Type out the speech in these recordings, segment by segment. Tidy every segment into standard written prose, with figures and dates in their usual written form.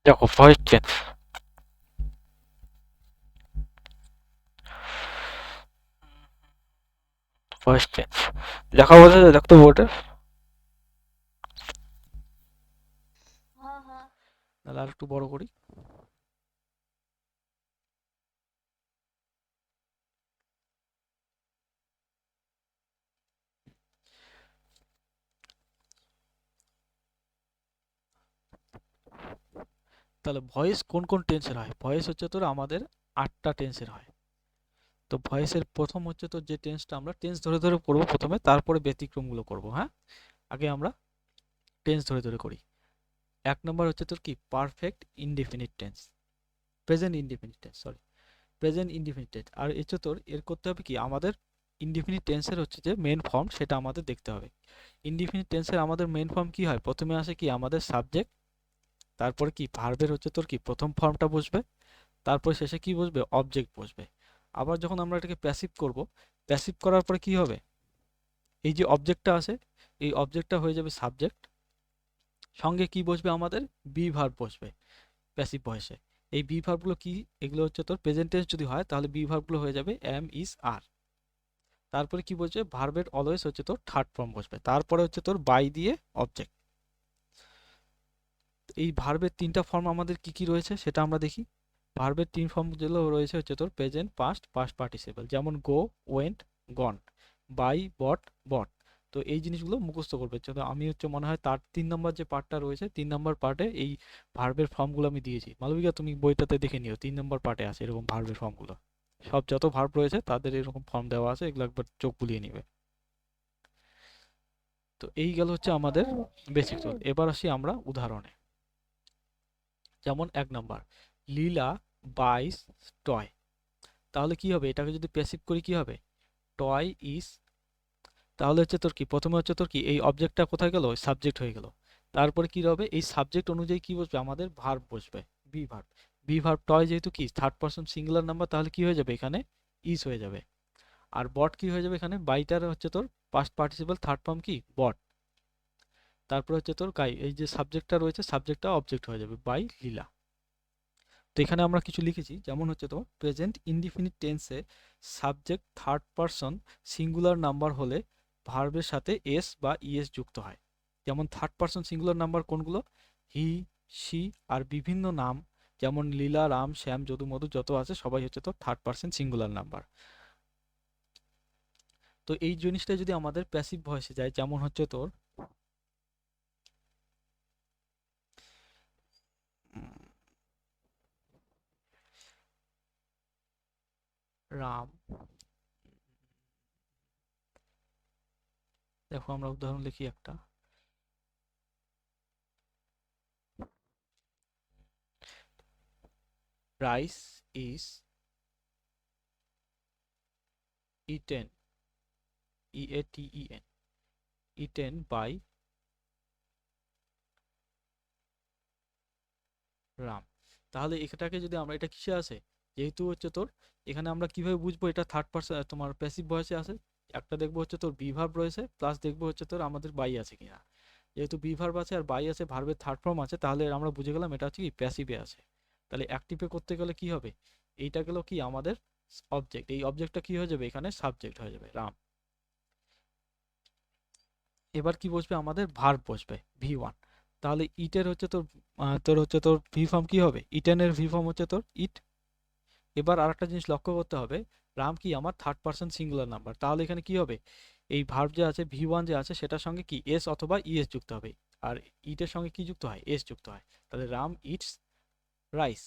দেখো voice change, voice change লেখা বলতে দেখতো বোর্ডে, हाँ हाँ। তাহলে আর একটু বড় করি। তাহলে ভয়েস কোন কোন টেন্সের হয়? ভয়েস হচ্ছে তোর আমাদের 8টা টেন্সের হয়। তো ভয়েসের প্রথম হচ্ছে তোর যে টেন্সটা, আমরা টেন্স ধরে ধরে পড়বো প্রথমে, তারপরে ব্যতিক্রমগুলো করবো, হ্যাঁ? আগে আমরা টেন্স ধরে ধরে করি। 1 নম্বর হচ্ছে তোর কি perfect indefinite tense, present indefinite tense, sorry, present indefinite tense. আর হচ্ছে তোর এর করতে হবে কি, আমাদের ইনডিফিনিট টেন্সের হচ্ছে যে মেন ফর্ম সেটা আমাদের দেখতে হবে। ইনডিফিনিট টেন্সের আমাদের মেন ফর্ম কি হয়? প্রথমে আসে কি আমাদের সাবজেক্ট, তারপরে কি ভার্বের হচ্ছে তোর কি প্রথম ফর্মটা বসবে, তারপর শেষে কি বসবে? অবজেক্ট বসবে। আবার যখন আমরা এটাকে প্যাসিভ করব, প্যাসিভ করার পরে কি হবে? এই যে অবজেক্টটা আছে, এই অবজেক্টটা হয়ে যাবে সাবজেক্ট, সঙ্গে কি বসবে আমাদের? বি ভার্ব বসবে প্যাসিভ ভয়েসে। এই বি ভার্বগুলো কি? এগুলো হচ্ছে তোর প্রেজেন্ট টেন্স যদি হয় তাহলে বি ভার্বগুলো হয়ে যাবে এম ইজ আর। তারপরে কি বলছে? ভার্বের অলওয়েজ হচ্ছে তোর থার্ড ফর্ম বসবে, তারপরে হচ্ছে তোর বাই দিয়ে অবজেক্ট। এই ভার্বের 3টা ফর্ম আমাদের কি কি রয়েছে সেটা আমরা দেখি। ভার্বের 3 ফর্ম যেগুলো রয়েছে হচ্ছে তোর প্রেজেন্ট, পাস্ট, পাস্ট পার্টিসিপল, যেমন গো, ওয়েন্ট, গন, বাই, বট, বট। তো এই জিনিসগুলো মুখস্থ করবে। তো আমি হচ্ছে মনে হয় তার 3 নম্বর যে পার্টটা রয়েছে, 3 নম্বর পার্টে এই ভার্বের ফর্মগুলো আমি দিয়েছি। মালবিকা তুমি বইটাতে দেখে নিও, 3 নম্বর পার্টে আছে এরকম ভার্বের ফর্মগুলো। সব যত ভার্ব রয়েছে তাদের এরকম ফর্ম দেওয়া আছে, এগুলো একবার চোখ বুলিয়ে নিবে। তো এই গেল হচ্ছে আমাদের বেসিক রুল। এবার আসি আমরা উদাহরণে। যেমন 1 নম্বর, লীলা বাইস টয়। তাহলে কি হবে? এটাকে যদি প্যাসিভ করি কি হবে? টয় ইজ, তাহলে হচ্ছে তোর কি প্রথমে হচ্ছে তোর কি এই অবজেক্টটা কোথায় গেল? সাবজেক্ট হয়ে গেল। তারপরে কি হবে? এই সাবজেক্ট অনুযায়ী কি বসবে? আমাদের ভার্ব বসবে, be verb. Be verb toy যেহেতু কি থার্ড পারসন সিঙ্গুলার নাম্বার, তাহলে কি হয়ে যাবে এখানে? ইজ হয়ে যাবে। আর বট কি হয়ে যাবে এখানে? বাইটার হচ্ছে তোর পাস্ট পার্টিসিপল থার্ড ফর্ম কি? বট। তারপরে হচ্ছে তোর গাই, এই যে সাবজেক্টটা রয়েছে সাবজেক্টটা অবজেক্ট হয়ে যাবে বাই লীলা। তো এখানে আমরা কিছু লিখেছি, যেমন হচ্ছে তোমার প্রেজেন্ট ইনডিফিনিট টেন্সে subject third person singular number হলে ভার্বের সাথে এস বা ইএস যুক্ত হয়। যেমন থার্ড পারসন সিঙ্গুলার নাম্বার কোনগুলো? হি, সি, আর বিভিন্ন নাম, যেমন লীলা, রাম, শ্যাম, যদু, মধু যত আছে সবাই হচ্ছে তোর থার্ড পারসন সিঙ্গুলার নাম্বার। তো এই জিনিসটা যদি আমাদের প্যাসিভ ভয়েসে যায়, যেমন হচ্ছে তোর রাম, দেখো আমরা উদাহরণ লিখি একটা। Rice is eaten, E A T E N, eaten by Ram. তাহলে এটাকে যদি আমরা, এটা কিসে আছে? যেহেতু হচ্ছে তোর এখানে আমরা কিভাবে বুঝবো এটা থার্ড পারসন তোমার প্যাসিভ ভয়েসে আছে? একটা দেখবো হচ্ছে তোর বি ভার্ব রয়েছে, প্লাস দেখবো হচ্ছে তোর আমাদের বাই আছে কিনা। যেহেতু বি ভার্ব আছে আর বাই আছে, ভার্বের থার্ড ফর্ম আছে, তাহলে আমরা বুঝে গেলাম এটা হচ্ছে কি প্যাসিভে আছে। তাহলে অ্যাক্টিভে করতে গেলে কি হবে? এইটা গেল কি আমাদের অবজেক্ট, এই অবজেক্টটা কি হয়ে যাবে এখানে? সাবজেক্ট হয়ে যাবে রাম। এবার কি বসবে? আমাদের ভার্ব বসবে ভি 1। তাহলে ইটের হচ্ছে তোর তোর হচ্ছে তোর ভি ফর্ম কি হবে? ইটেনের ভি ফর্ম হচ্ছে তোর ইট। এবার আরেকটা জিনিস লক্ষ্য করতে হবে, রাম কি আমার থার্ড পারসন সিঙ্গুলার নাম্বার, তাহলে এখানে কি হবে? এই ভার্ব যে আছে ভি 1 যে আছে সেটার সঙ্গে কি এস অথবা ইএস যুক্ত হবে। আর ইটের সঙ্গে কি যুক্ত হয়? এস যুক্ত হয়। তাহলে রাম ইটস রাইস।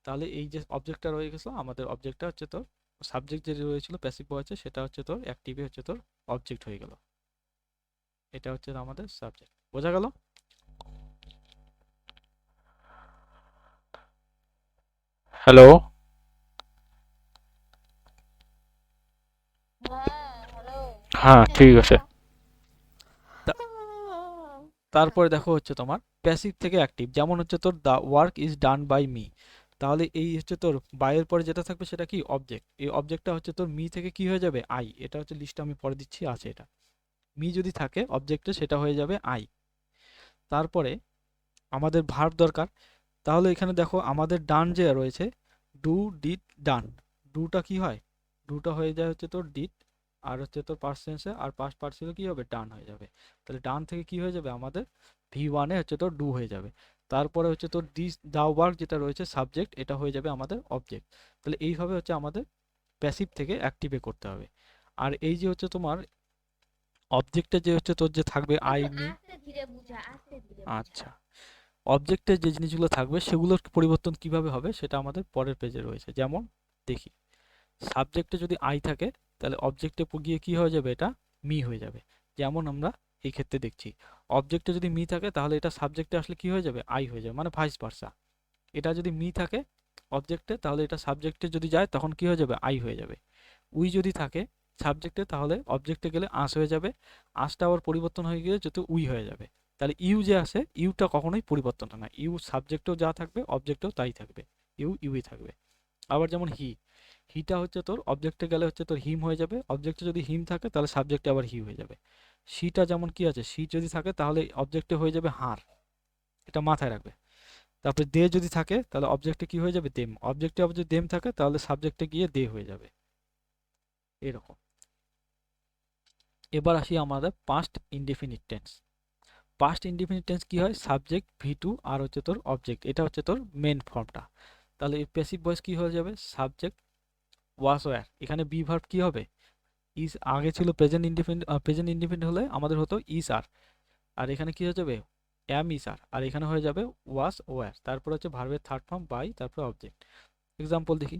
তাহলে এই যে অবজেক্টটা রয়ে গেছিল, আমাদের অবজেক্টটা হচ্ছে তোর সাবজেক্ট যে রয়েছিল প্যাসিভ ভয়েসে, সেটা হচ্ছে তোর অ্যাক্টিভে হচ্ছে তোর অবজেক্ট হয়ে গেল। এটা হচ্ছে আমাদের সাবজেক্ট। বোঝা গেল? হ্যালো। হ্যাঁ হ্যালো। হ্যাঁ ঠিক আছে। তা- हाँ তারপরে দেখো হচ্ছে তোমার প্যাসিভ থেকে অ্যাক্টিভ, যেমন হচ্ছে তোর the work is done by me. তাহলে এই হচ্ছে তোর বাইয়ের পরে যেটা থাকবে সেটা কি? অবজেক্ট। এই অবজেক্টটা হচ্ছে তোর মি থেকে কি হয়ে যাবে? আই। এটা হচ্ছে লিস্টটা আমি পরে দিচ্ছি, আছে এটা। মি যদি থাকে অবজেক্টে সেটা হয়ে যাবে আই। তারপরে আমাদের ভার্ব দরকার। তাহলে এখানে দেখো আমাদের ডান যে রয়েছে, ডু ডিড ডান, ডুটা কি হয়, ডুটা হয়ে যায় হচ্ছে তোর ডিড, আর হচ্ছে তোর পাস্ট টেন্সে আর পাস্ট পার্টিসিপল কি হবে, ডান হয়ে যাবে। তাহলে ডান থেকে কি হয়ে যাবে আমাদের V1 এ হচ্ছে তোর ডু হয়ে যাবে। তারপরে হচ্ছে তোর দিস দা ওয়ার্ক যেটা রয়েছে সাবজেক্ট, এটা হয়ে যাবে আমাদের অবজেক্ট। তাহলে এইভাবে হচ্ছে আমাদের প্যাসিভ থেকে অ্যাক্টিভে করতে হবে। আর এই যে হচ্ছে তোমার অবজেক্টে যে হচ্ছে তোর যে থাকবে আই একটু মি, আস্তে ধীরে বুঝা, আস্তে ধীরে বুঝা। আচ্ছা, অবজেক্টের যে জিনিসগুলো থাকবে সেগুলোর পরিবর্তন কিভাবে হবে সেটা আমাদের পরের পেজে রয়েছে। যেমন দেখি, সাবজেক্টে যদি আই থাকে তাহলে অবজেক্টে গিয়ে কি হয়ে যাবে, এটা মি হয়ে যাবে। যেমন আমরা এই ক্ষেত্রে দেখছি, অবজেক্টে যদি মি থাকে তাহলে এটা সাবজেক্টে আসলে কি হয়ে যাবে, আই হয়ে যাবে, মানে ভাইস ভার্সা। এটা যদি মি থাকে অবজেক্টে তাহলে এটা সাবজেক্টে যদি যায় তখন কি হয়ে যাবে, আই হয়ে যাবে। উই যদি থাকে সাবজেক্টে তাহলে অবজেক্টে গেলে আস হয়ে যাবে, আসটা আবার পরিবর্তন হয়ে গিয়ে যেহেতু উই হয়ে যাবে। তাহলে ইউ যে আসে, ইউটা কখনোই পরিবর্তন হয় না, ইউ সাবজেক্টেও যা থাকবে অবজেক্টেও তাই থাকবে, ইউ ইউই থাকবে। আবার যেমন হিটা হচ্ছে তোর অবজেক্টে গেলে হচ্ছে তোর হিম হয়ে যাবে, অবজেক্টে যদি হিম থাকে তাহলে সাবজেক্টে আবার হি হয়ে যাবে। সিটা যেমন কি আছে, সি যদি থাকে তাহলে অবজেক্টে হয়ে যাবে হার, এটা মাথায় রাখবে। তারপরে দে যদি থাকে তাহলে অবজেক্টে কি হয়ে যাবে, দেম, অবজেক্টে আবার যদি দেম থাকে তাহলে সাবজেক্টে গিয়ে দে হয়ে যাবে, এরকম। এবার আসি আমাদের past indefinite tense. Past indefinite tense কি হয়, সাবজেক্ট V2 আর হচ্ছে তোর অবজেক্ট, এটা হচ্ছে তোর মেন ফর্মটা। তাহলে প্যাসিভ ভয়েস কি হয়ে যাবে, সাবজেক্ট ওয়াজ ওয়্যার, এখানে বি ভার্ব কি হবে, ইজ, আগে ছিল প্রেজেন্ট ইনডিফিনিট, প্রেজেন্ট ইনডিফিনিট হলে আমাদের হতো ইজ আর, আর এখানে কি হয়ে যাবে, অ্যাম ইজ আর, আর এখানে হয়ে যাবে ওয়াজ ওয়্যার, তারপর হচ্ছে ভার্বের থার্ড ফর্ম বাই, তারপর অবজেক্ট। এক্সাম্পল দেখি,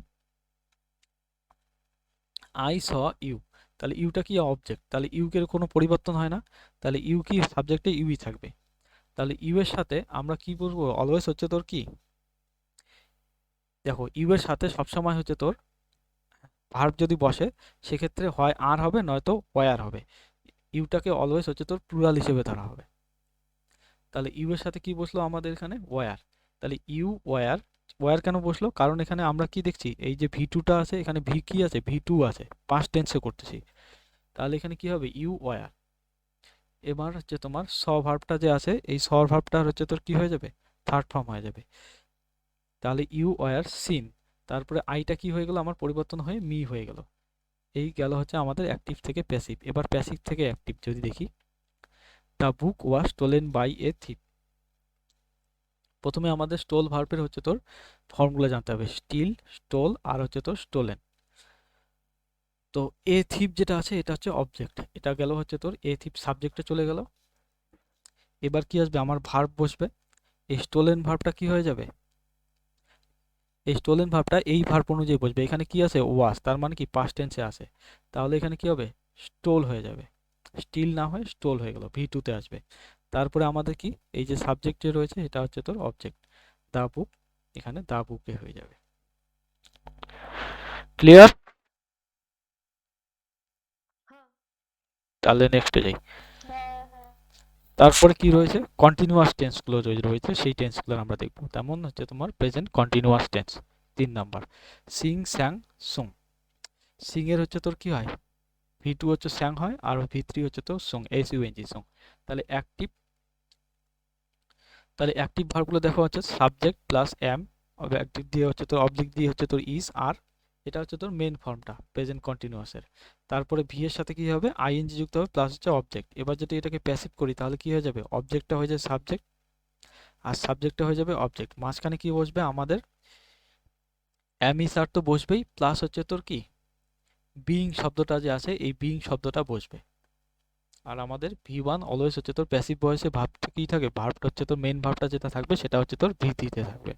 আই স ইউ, তাহলে ইউটা কি অবজেক্ট, তাহলে ইউ কে কোনো পরিবর্তন হয় না, তাহলে ইউ কি সাবজেক্টে ইউই থাকবে। তাহলে ইউ এর সাথে আমরা কি বলবো, অলওয়েজ হচ্ছে তোর কি, দেখো ইউ এর সাথে সবসময় হচ্ছে তোর ভার্ব যদি বসে সেক্ষেত্রে হয় আর হবে নয়তো ওয়্যার হবে। ইউটাকে অলওয়েজ হচ্ছে তোর প্লুরাল হিসেবে ধরা হবে। তাহলে ইউ এর সাথে কি বসলো আমাদের এখানে, ওয়্যার। তাহলে ইউ ওয়্যার, ওয়্যার কেন বসলো, কারণ এখানে আমরা কি দেখছি, এই যে V2টা আছে এখানে ভি কি আছে, V2 আছে, পাস্ট টেন্সে করতেছি। তাহলে এখানে কি হবে, ইউ ওয়্যার। এবার হচ্ছে তোমার স ভার্বটা যে আছে, এই স ভার্বটা হচ্ছে তোর কি হয়ে যাবে, থার্ড ফর্ম হয়ে যাবে। তাহলে ইউ ওয়্যার সিন, তারপরে আইটা কি হয়ে গেল আমার, পরিবর্তন হয়ে মি হয়ে গেল। এই গেল হচ্ছে আমাদের অ্যাক্টিভ থেকে প্যাসিভ। এবার প্যাসিভ থেকে অ্যাক্টিভ যদি দেখি, the book was stolen by a thief. প্রথমে আমাদের স্টোল ভার্বের হচ্ছে তোর ফর্মগুলো জানতে হবে, স্টিল, স্টোল আর হচ্ছে তোর স্টোলেন। তো এ থিপ যেটা আছে এটা হচ্ছে অবজেক্ট, এটা গেল হচ্ছে তোর এ থিপ সাবজেক্টে চলে গেল। এবার কি আসবে, আমার ভার্ব বসবে, এই স্টোলেন ভার্বটা কি হয়ে যাবে, এই স্টোলেন ভার্বটা এই ভার্ব অনুযায়ী বসবে। এখানে কি আছে, ওয়াজ, তার মানে কি পাস্ট টেন্সে আছে, তাহলে এখানে কি হবে, স্টোল হয়ে যাবে, স্টিল না হয়ে স্টোল হয়ে গেল, V2 তে আসবে। তারপরে আমাদের কি, এই যে সাবজেক্ট যে রয়েছে এটা হচ্ছে তোর অবজেক্ট, দা বুক, এখানে দা বুকে হয়ে যাবে। ক্লিয়ার? হ্যাঁ তাহলে নেক্সটে যাই। হ্যাঁ হ্যাঁ। তারপরে কি রয়েছে, কন্টিনিউয়াস টেন্সগুলো রয়েছে সেই টেন্সগুলো আমরা দেখব। তেমন হচ্ছে তোমার present continuous tense 3 number, sing sang sung. Sing এর হচ্ছে তোর কি হয়, V2 হচ্ছে স্যাং হয়, আর V3 হচ্ছে তোর সুং, SUNG সুং। তাহলে অ্যাক্টিভ, তাহলে অ্যাক্টিভ ভার্বগুলো দেখো হচ্ছে সাবজেক্ট প্লাস এম, অ্যাক্টিভ দিয়ে হচ্ছে তোর অবজেক্ট দিয়ে হচ্ছে তোর ইজ আর, এটা হচ্ছে তোর মেন ফর্মটা প্রেজেন্ট কন্টিনিউয়াসের। তারপরে ভি এর সাথে কি হবে, আইএনজি যুক্ত হবে প্লাস হচ্ছে অবজেক্ট। এবার যদি এটাকে প্যাসিভ করি তাহলে কি হয়ে যাবে, অবজেক্টটা হয়ে যাবে সাবজেক্ট আর সাবজেক্টটা হয়ে যাবে অবজেক্ট, মাঝখানে কি বসবে আমাদের, এম ইজ আর তো বসবেই, প্লাস হচ্ছে তোর কি, বিইং শব্দটা যে আছে এই বিইং শব্দটা বসবে। আর আমাদের V1 অলওয়েজ হচ্ছে তোর প্যাসিভ ভয়েসে ভার্বটা কি থাকে, ভার্বটা হচ্ছে তোর মেন ভার্বটা যেটা থাকবে সেটা হচ্ছে তোর V3 তে থাকবে,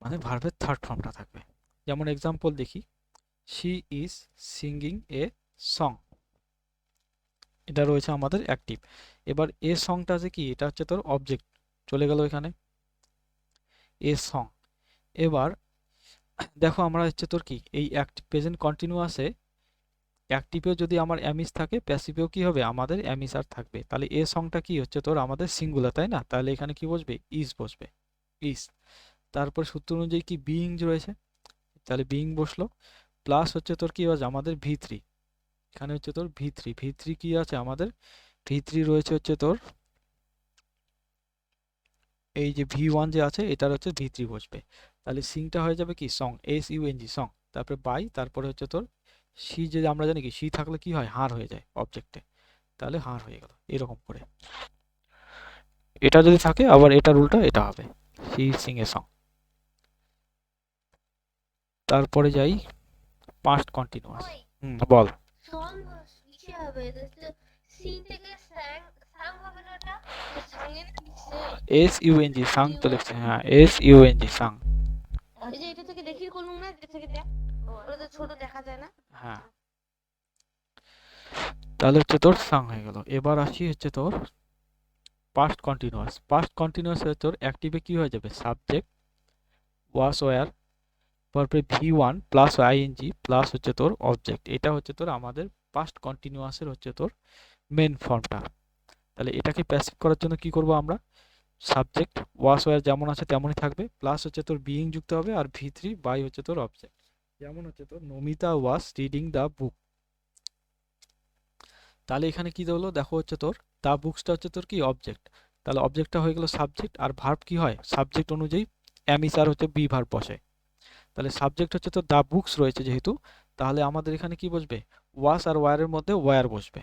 মানে ভার্বের থার্ড ফর্মটা থাকবে। যেমন এক্সাম্পল দেখি, she is singing a song, এটা রয়েছে আমাদের অ্যাক্টিভ। এবার এ সংটা আছে কি, এটা হচ্ছে তোর অবজেক্ট, চলে গেল এখানে এ সং। এবার দেখো আমরা হচ্ছে তোর কি, এই প্রেজেন্ট কন্টিনিউয়াসে অ্যাক্টিভেও যদি আমার অ্যামিস থাকে প্যাসিভেও কি হবে, আমাদের অ্যামিস আর থাকবে। তাহলে এ সংটা কি হচ্ছে তোর আমাদের সিঙ্গুলার, তাই না, তাহলে এখানে কি বসবে, ইজ বসবে, ইজ। তারপর সূত্র অনুযায়ী কি বিইং রয়েছে, তাহলে বিইং বসলো, প্লাস হচ্ছে তোর কি আছে আমাদের V3, এখানে হচ্ছে তোর V3 কি আছে আমাদের, V3 রয়েছে হচ্ছে তোর এই যে V1 যে আছে এটার হচ্ছে V3 বসবে, তাহলে সিংটা হয়ে যাবে কি সং, SUNG সং, তারপরে বাই, তারপরে হচ্ছে তোর সি, যে আমরা জানি কি সি থাকলে কি হয় হার হয়ে যায় অবজেক্টে, তাহলে হার হয়ে গেল এরকম করে। এটা যদি থাকে আবার এটার উল্টা এটা হবে, সি সিং এ সং। তারপরে যাই পাস্ট কন্টিনিউয়াস। ওই বল। সং কিসে হবে? সিন থেকে স্যাং, সাং হবে না ওটা? সাঙে না কিসে? SUNG সাং তো ইউএন। লিখছে, হ্যাঁ SUNG সাং। এই যে এটা থেকে দেখি করলুম না, এটা থেকে দেখ। ওটা তো ছোট দেখা যায় না। হ্যাঁ, তাহলে হচ্ছে তোর সাং হয়ে গেল। এবার আসি হচ্ছে তোর পাস্ট কন্টিনিউয়াস। পাস্ট কন্টিনিউয়াস এর তোর অ্যাক্টিভে কি হয়ে যাবে, সাবজেক্ট ওয়াস ওয়্যার, তারপরে V1 প্লাস আইএনজি প্লাস হচ্ছে তোর অবজেক্ট। এটা হচ্ছে তোর আমাদের পাস্ট কন্টিনিউয়াসের হচ্ছে তোর মেন ফর্মটা। তাহলে এটাকে প্যাসিভ করার জন্য কি করব আমরা, সাবজেক্ট ওয়াস ওয়্যার যেমন আছে তেমনই থাকবে, প্লাস হচ্ছে তোর বিইং যুক্ত হবে, আর V3 বাই হচ্ছে তোর অবজেক্ট। যেমন হচ্ছে তোর নমিতা ওয়াস রিডিং দ্য বুক। তাহলে এখানে কি হলো দেখো, হচ্ছে তোর দ্য বুকসটা হচ্ছে তোর কি অবজেক্ট, তাহলে অবজেক্টটা হয়ে গেল সাবজেক্ট, আর ভার্ব কি হয় সাবজেক্ট অনুযায়ী এমিস আর হচ্ছে বি ভার্ব বসে। তাহলে সাবজেক্ট হচ্ছে তোর দ্য বুকস রয়েছে যেহেতু, তাহলে আমাদের এখানে কি বসবে, ওয়াস আর ওয়্যারের মধ্যে ওয়্যার বসবে।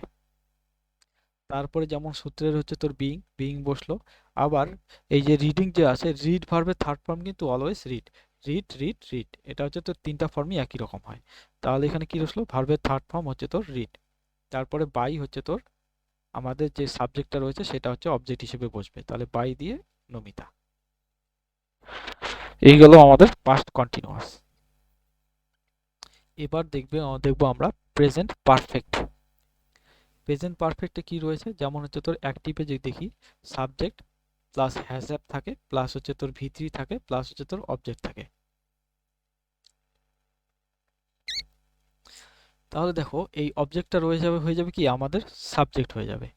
তারপরে যেমন সূত্রের হচ্ছে তোর বিইং, বিইং বসলো। আবার এই যে রিডিং যে আছে, রিড ভার্বের থার্ড ফর্ম কিন্তু always read, read read read, এটা হচ্ছে তোর তিনটা ফর্মই একই রকম হয়। তাহলে এখানে কি বসলো, ভার্বের থার্ড ফর্ম হচ্ছে তোর রিড। তারপরে বাই হচ্ছে তোর আমাদের যে সাবজেক্টটা রয়েছে সেটা হচ্ছে অবজেক্ট হিসেবে বসবে, তাহলে বাই দিয়ে নমিতা। এই গেল আমাদের পাস্ট কন্টিনিউয়াস। এবার দেখবো আমরা প্রেজেন্ট পারফেক্ট। প্রেজেন্ট পারফেক্টে কি রয়েছে, যেমন হচ্ছে তোর অ্যাক্টিভে যদি দেখি, সাবজেক্ট প্লাস হ্যাজ হ্যাভ থাকে, প্লাস হচ্ছে তোর V3 থাকে, প্লাস হচ্ছে তোর অবজেক্ট থাকে। তাহলে দেখো এই অবজেক্টটা হয়ে যাবে কি আমাদের সাবজেক্ট হয়ে যাবে।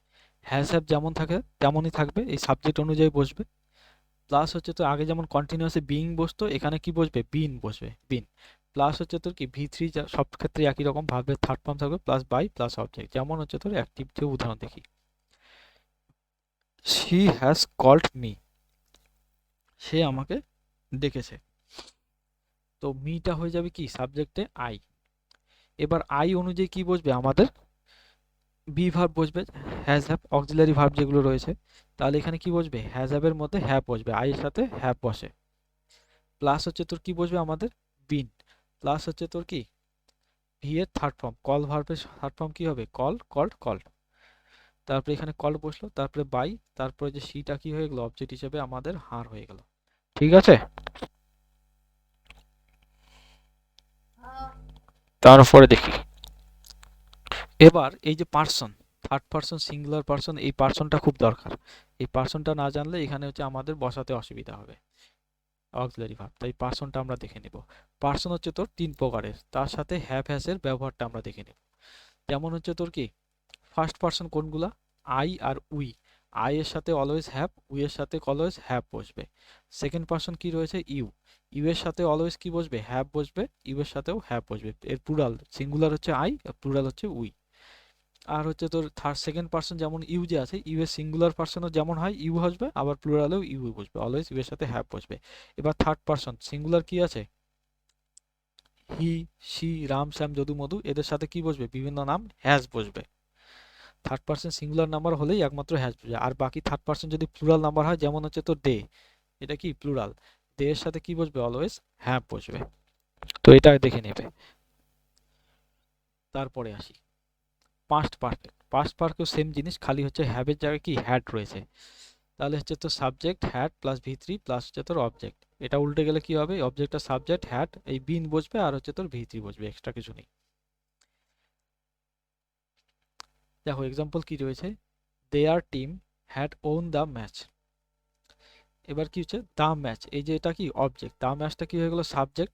হ্যাজ হ্যাভ যেমন থাকে তেমনই থাকবে, এই সাবজেক্ট অনুযায়ী বসবে। প্লাস হচ্ছে তো আগে যেমন কন্টিনিউয়াসে বিইং বসতো, এখানে কি বসবে, বিন বসবে, বিন। প্লাস হচ্ছে তোর কি V3 সব ক্ষেত্রে একই রকম ভার্বের থার্ড ফর্ম থাকবে, প্লাস বাই প্লাস অবজেক্ট। যেমন হচ্ছে তোর অ্যাক্টিভ যে উদাহরণ দেখি, শি হ্যাজ কল্ড মি, সে আমাকে ডেকেছে। তো মিটা হয়ে যাবে কি সাবজেক্টে আই। এবার আই অনুযায়ী কি বসবে আমাদের, বি ভার্ব বসবে, হ্যাজ হ্যাভ অক্সিলারি ভার্ব যেগুলো রয়েছে। তাহলে এখানে কি বসবে, হ্যাজ হ্যাভের মধ্যে হ্যাভ বসবে, আই এর সাথে হ্যাভ বসে। প্লাস হচ্ছে তোর কি বসবে আমাদের, বিন। প্লাস হচ্ছে তোর কি ভি এর থার্ড ফর্ম, কল ভার্বের থার্ড ফর্ম কি হবে, কল কল্ড কল্ড। তারপরে এখানে কল বসলো, তারপরে বাই, তারপরে যে সিটা কি হয়ে গেল অবজেক্ট হিসেবে আমাদের হার হয়ে গেল। ঠিক আছে, তারপরে দেখি এবার এই যে person, third person singular person, এই পার্সনটা খুব দরকার। এই পার্সনটা না জানলে এখানে হচ্ছে আমাদের বসাতে অসুবিধা হবে অক্সিলারি ভার্ব। তাই পার্সনটা আমরা দেখে নেব। পার্সন হচ্ছে তোর তিন প্রকারের, তার সাথে হ্যাভ হ্যাজ এর ব্যবহারটা আমরা দেখে নেব। যেমন হচ্ছে তোর কি ফার্স্ট পার্সন কোনগুলা, আই আর উই। আই এর সাথে অলওয়েজ হ্যাভ, উই এর সাথে অলওয়েজ হ্যাভ বসবে। সেকেন্ড পার্সন কি রয়েছে, ইউ। ইউ এর সাথে অলওয়েজ কি বসবে, হ্যাভ বসবে, ইউ এর সাথেও হ্যাভ বসবে। এর প্লুরাল, সিঙ্গুলার হচ্ছে আই, প্লুরাল হচ্ছে উই। আর হচ্ছে তোর থার্ড সেকেন্ড পার্সন যেমন ইউ যে আছে, ইউ এর সিঙ্গুলার পার্সনও যেমন হয় ইউ বসবে, আবার প্লুরালেও ইউ বসবে, অলওয়েজ ইউ এর সাথে হ্যাভ বসবে। এবার থার্ড পার্সন সিঙ্গুলার কি আছে, হি, শি, রাম, শ্যাম, যদু, মধু, এদের সাথে কি বসবে, বিভিন্ন নাম হ্যাজ বসবে। থার্ড পার্সন সিঙ্গুলার নাম্বার হলেই একমাত্র হ্যাজ বসবে, আর বাকি থার্ড পার্সন যদি প্লুরাল নাম্বার হয়, যেমন হচ্ছে তোর দে, এটা কি প্লুরাল, দে এর সাথে কি বসবে, অলওয়েজ হ্যাভ বসবে। তো এটা দেখে নেবে। তারপরে আসি past perfect. Past perfect same জিনিস, খালি হচ্ছে হ্যাভের জায়গায় কি হ্যাড রয়েছে। তাহলে হচ্ছে তোর subject had plus V3 plus হচ্ছে তোর অবজেক্ট। এটা উল্টে গেলে কি হবে, অবজেক্টটা সাবজেক্ট হ্যাড, এই বিন বসবে, আর হচ্ছে তোর V3 বসবে, এক্সট্রা কিছু নেই। দেখো এক্সাম্পল কি রয়েছে, দেয়ার team had won the match. এবার কি হচ্ছে দ্য ম্যাচ, এই যে এটা কি অবজেক্ট, দ্য ম্যাচটা কি হয়ে গেল সাবজেক্ট,